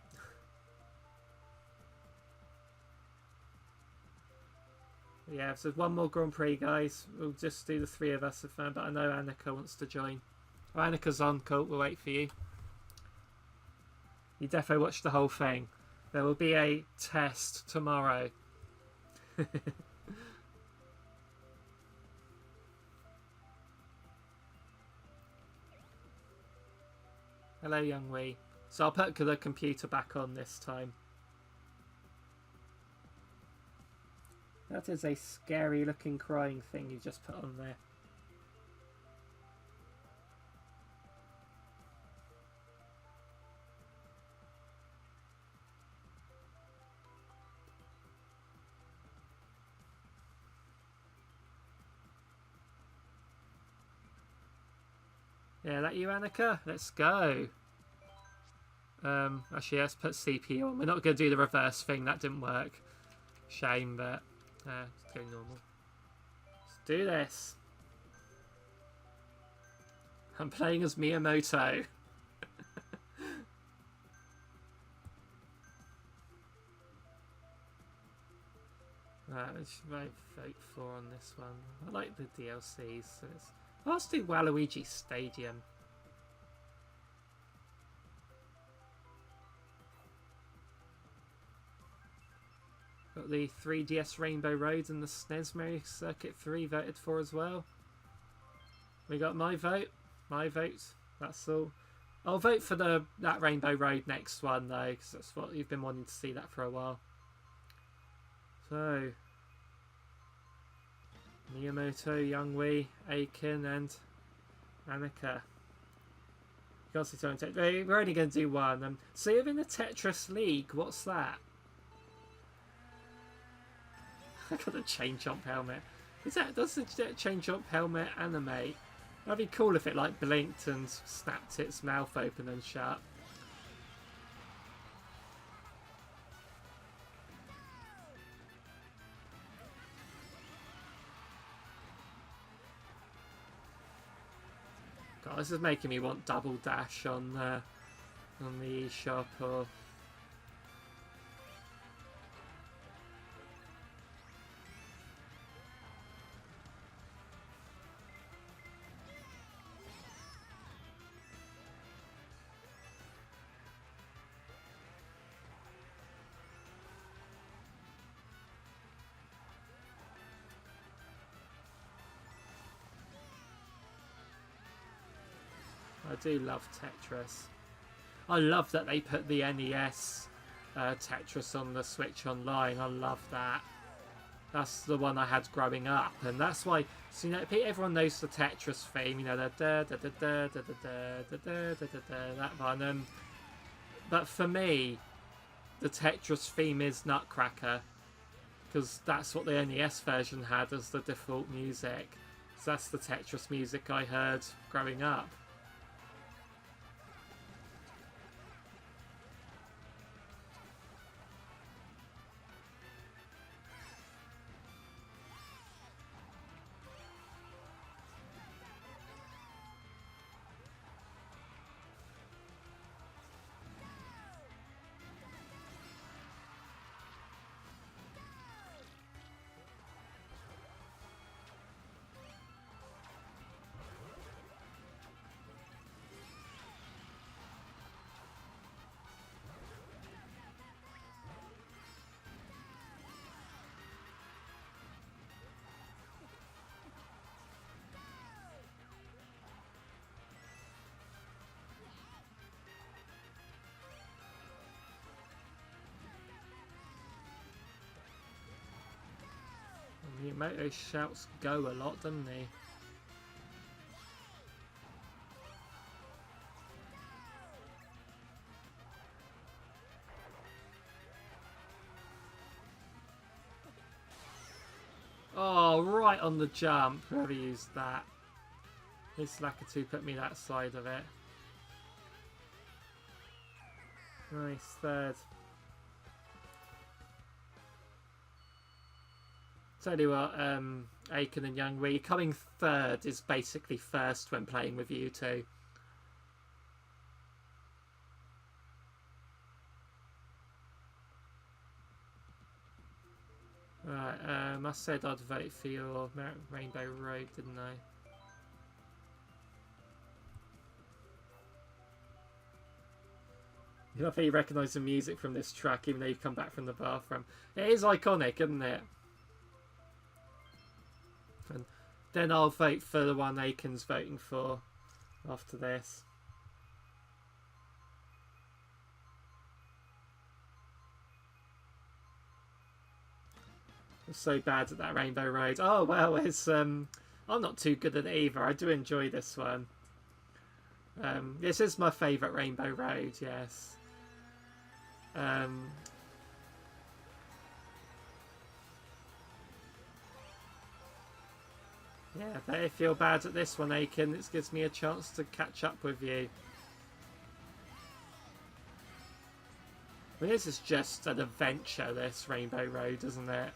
Yeah, if there's one more Grand Prix, guys, we'll just do the three of us. But I know Annika wants to join. Oh, Annika's on, cool. We'll wait for you. You definitely watched the whole thing. There will be a test tomorrow. Hello, Young Wee. So I'll put the computer back on this time. That is a scary looking crying thing you just put on there. Yeah, that you, Annika? Let's go. Actually, let's put CPU on. We're not going to do the reverse thing. That didn't work. Shame, but let's go normal. Let's do this. I'm playing as Miyamoto. Right, which should I vote for on this one? I like the DLCs. So let's do Waluigi Stadium. Got the 3DS Rainbow Road and the SNES Mario Circuit 3 voted for as well. We got my vote. My vote. That's all. I'll vote for that Rainbow Road next one though, because that's what you've been wanting to see that for a while. So Miyamoto, Youngwee, Aiken, and Annika. We're only going to do one. So you're in the Tetris League. What's that? I got a chain jump helmet. Does the chain jump helmet animate? That'd be cool if it like blinked and snapped its mouth open and shut. God, this is making me want Double Dash on the eShop or. I do love Tetris. I love that they put the NES Tetris on the Switch Online. I love that. That's the one I had growing up, and that's why. So you know, everyone knows the Tetris theme. You know, that one. But for me, the Tetris theme is Nutcracker, because that's what the NES version had as the default music. So that's the Tetris music I heard growing up. Miyamoto shouts go a lot, doesn't he? Oh, right on the jump. Whoever used that. This Slacker 2 put me that side of it. Nice, third. Tell you what, Aiken and Youngwee, coming third is basically first when playing with you two. Right, I said I'd vote for your Rainbow Road, didn't I? You love how you recognise the music from this track even though you come back from the bathroom. It is iconic, isn't it? And then I'll vote for the one Aiken's voting for after this. I'm so bad at that Rainbow Road. Oh well, it's I'm not too good at it either. I do enjoy this one. This is my favourite Rainbow Road, yes. Yeah, but I feel bad at this one, Aiken. It gives me a chance to catch up with you. I mean, this is just an adventure, this Rainbow Road, isn't it?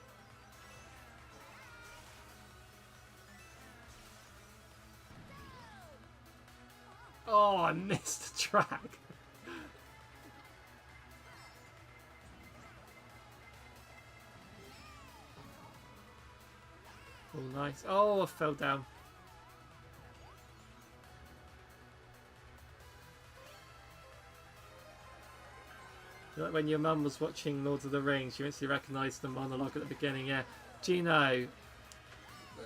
Oh, I missed the track. Oh, nice. Oh, I fell down. Like when your mum was watching Lord of the Rings, you instantly recognised the monologue at the beginning. Yeah. Do you know,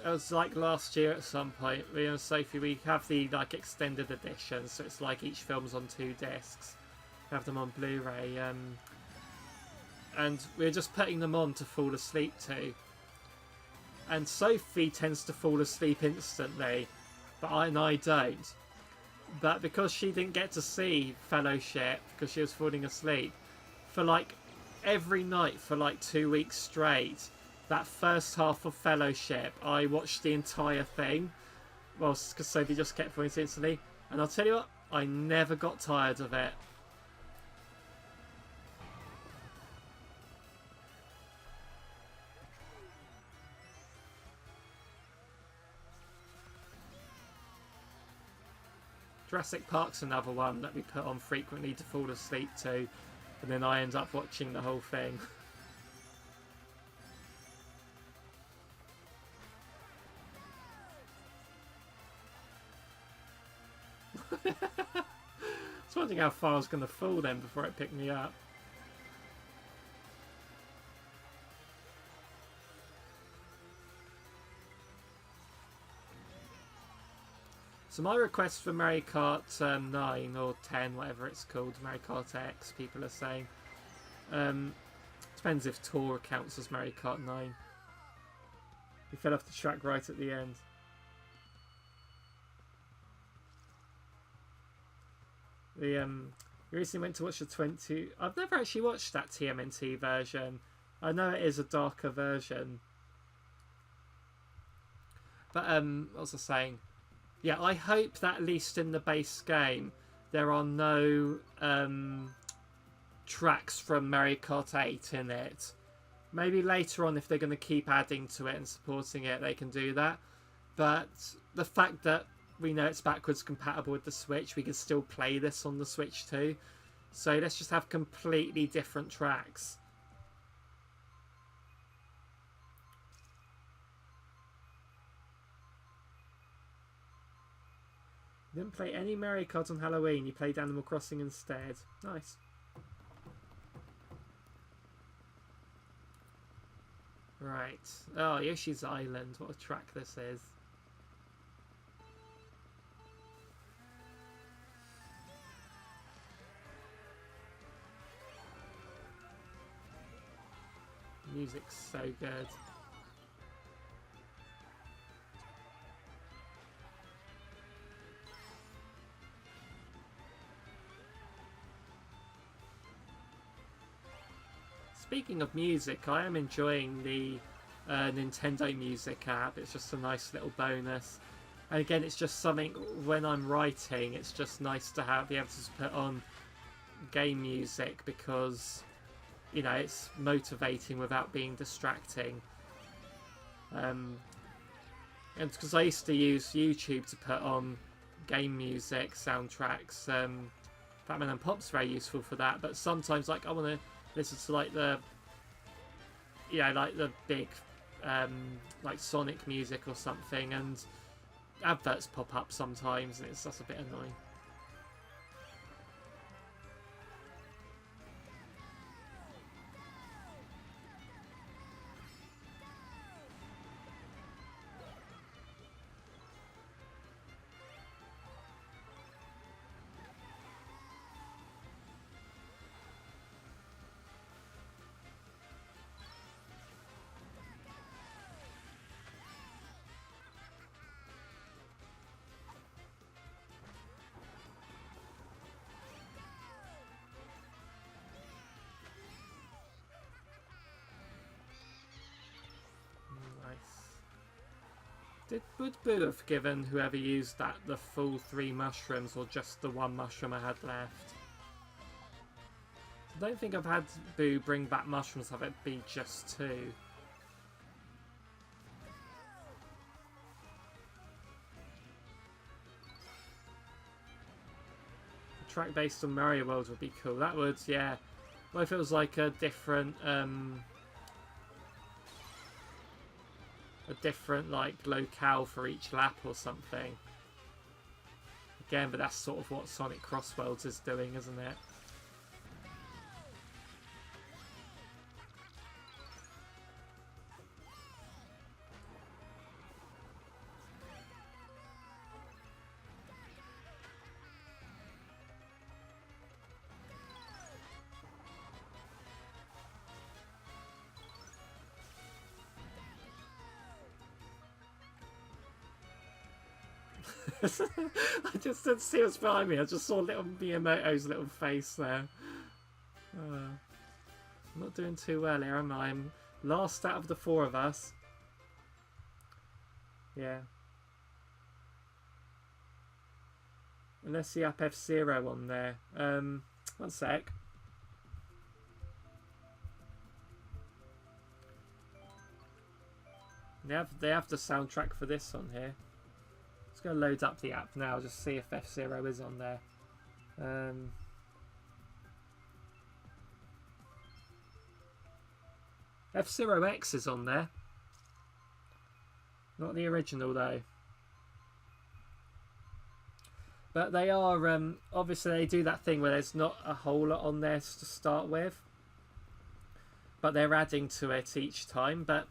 it was like last year at some point, me and Sophie, we have the like extended edition, so it's like each film's on 2 discs. We have them on Blu-ray, and we're just putting them on to fall asleep to. And Sophie tends to fall asleep instantly, but I don't. But because she didn't get to see Fellowship because she was falling asleep, for like every night for like 2 weeks straight, that first half of Fellowship, I watched the entire thing. Well, because Sophie just kept falling asleep instantly. And I'll tell you what, I never got tired of it. Jurassic Park's another one that we put on frequently to fall asleep to, and then I end up watching the whole thing. I was wondering how far I was going to fall then before it picked me up. So my request for Mario Kart 9 or 10, whatever it's called, Mario Kart X, people are saying. Depends if Tour counts as Mario Kart 9. He fell off the track right at the end. We recently went to watch the 20... I've never actually watched that TMNT version. I know it is a darker version. But, what was I saying? Yeah, I hope that at least in the base game there are no tracks from Mario Kart 8 in it. Maybe later on, if they're going to keep adding to it and supporting it, they can do that. But the fact that we know it's backwards compatible with the Switch, we can still play this on the Switch too. So let's just have completely different tracks. You didn't play any Mario Kart on Halloween, you played Animal Crossing instead. Nice. Right. Oh, Yoshi's Island. What a track this is. Music's so good. Speaking of music, I am enjoying the Nintendo Music app. It's just a nice little bonus. And again, it's just something, when I'm writing, it's just nice to be able to put on game music because, you know, it's motivating without being distracting. And because I used to use YouTube to put on game music soundtracks, Batman and Pop's very useful for that. But sometimes, like, I want to listen to like the, you know, like the big, like Sonic music or something, and adverts pop up sometimes, and it's just a bit annoying. Would Boo have given whoever used that the full 3 mushrooms or just the 1 mushroom I had left? I don't think I've had Boo bring back mushrooms, have it be just 2. A track based on Mario World would be cool. That would, yeah. Well, if it was like a different like locale for each lap or something. Again, but that's sort of what Sonic Crossworlds is doing, isn't it? I just didn't see what's behind me. I just saw little Miyamoto's little face there. I'm not doing too well here, am I? I'm last out of the 4 of us. Yeah. Unless you up F-Zero on there. One sec. They have the soundtrack for this on here. Just going to load up the app now, just see if F-Zero is on there. F-Zero X is on there. Not the original though. But they are, obviously they do that thing where there's not a whole lot on there to start with. But they're adding to it each time. But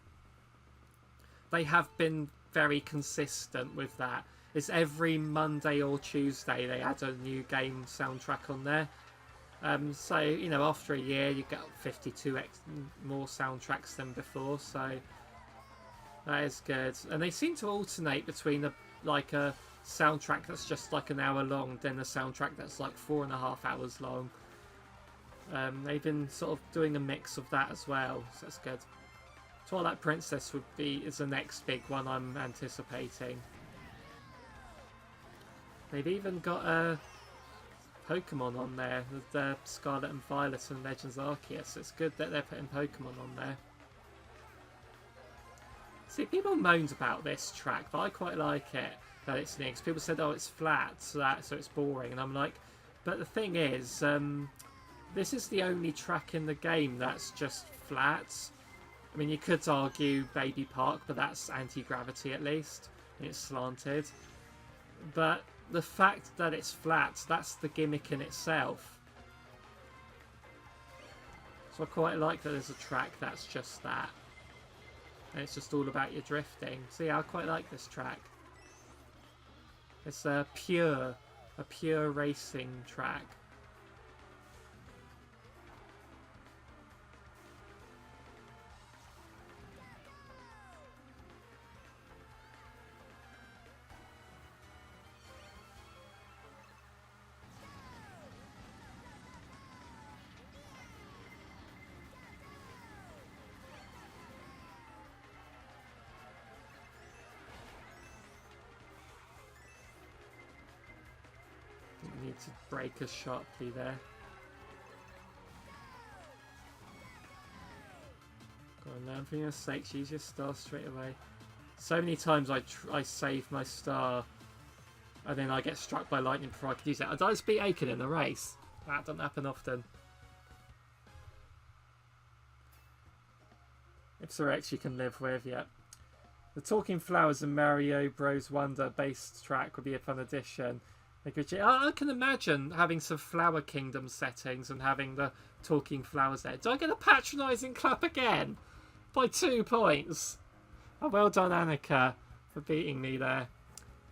they have been very consistent with that. It's every Monday or Tuesday they add a new game soundtrack on there. So, you know, after a year you get 52 more soundtracks than before, so that is good. And they seem to alternate between a soundtrack that's just like an hour long, then a soundtrack that's like 4.5 hours long. They've been sort of doing a mix of that as well, so that's good. Twilight Princess is the next big one I'm anticipating. They've even got a Pokemon on there with Scarlet and Violet and Legends Arceus. It's good that they're putting Pokemon on there. See, people moaned about this track, but I quite like it that it's near. People said, "Oh, it's flat, so it's boring," and I'm like, but the thing is, this is the only track in the game that's just flat. I mean, you could argue Baby Park, but that's anti-gravity at least. It's slanted. But the fact that it's flat, that's the gimmick in itself. So I quite like that there's a track that's just that. And it's just all about your drifting. So yeah, I quite like this track. It's a pure racing track. Need to brake us sharply there. No, for your sakes, use your star straight away. So many times I save my star, and then I get struck by lightning before I can use it. I just beat Aiken in the race. That doesn't happen often. If Rex you can live with, yeah. The Talking Flowers and Mario Bros. Wonder based track would be a fun addition. I can imagine having some Flower Kingdom settings and having the Talking Flowers there. Do I get a patronising clap again? By 2 points. Oh, well done, Annika, for beating me there.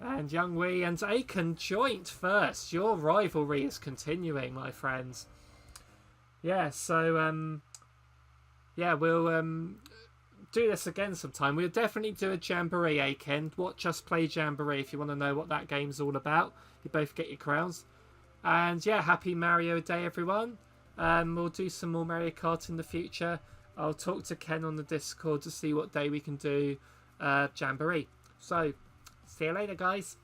And Young Wee and Aiken joint first. Your rivalry is continuing, my friends. Yeah, so, yeah, we'll do this again sometime. We'll definitely do a Jamboree, Aiken. Watch us play Jamboree if you want to know what that game's all about. You both get your crowns. And yeah, happy Mario Day, everyone. We'll do some more Mario Kart in the future. I'll talk to Ken on the Discord to see what day we can do Jamboree. So, see you later, guys.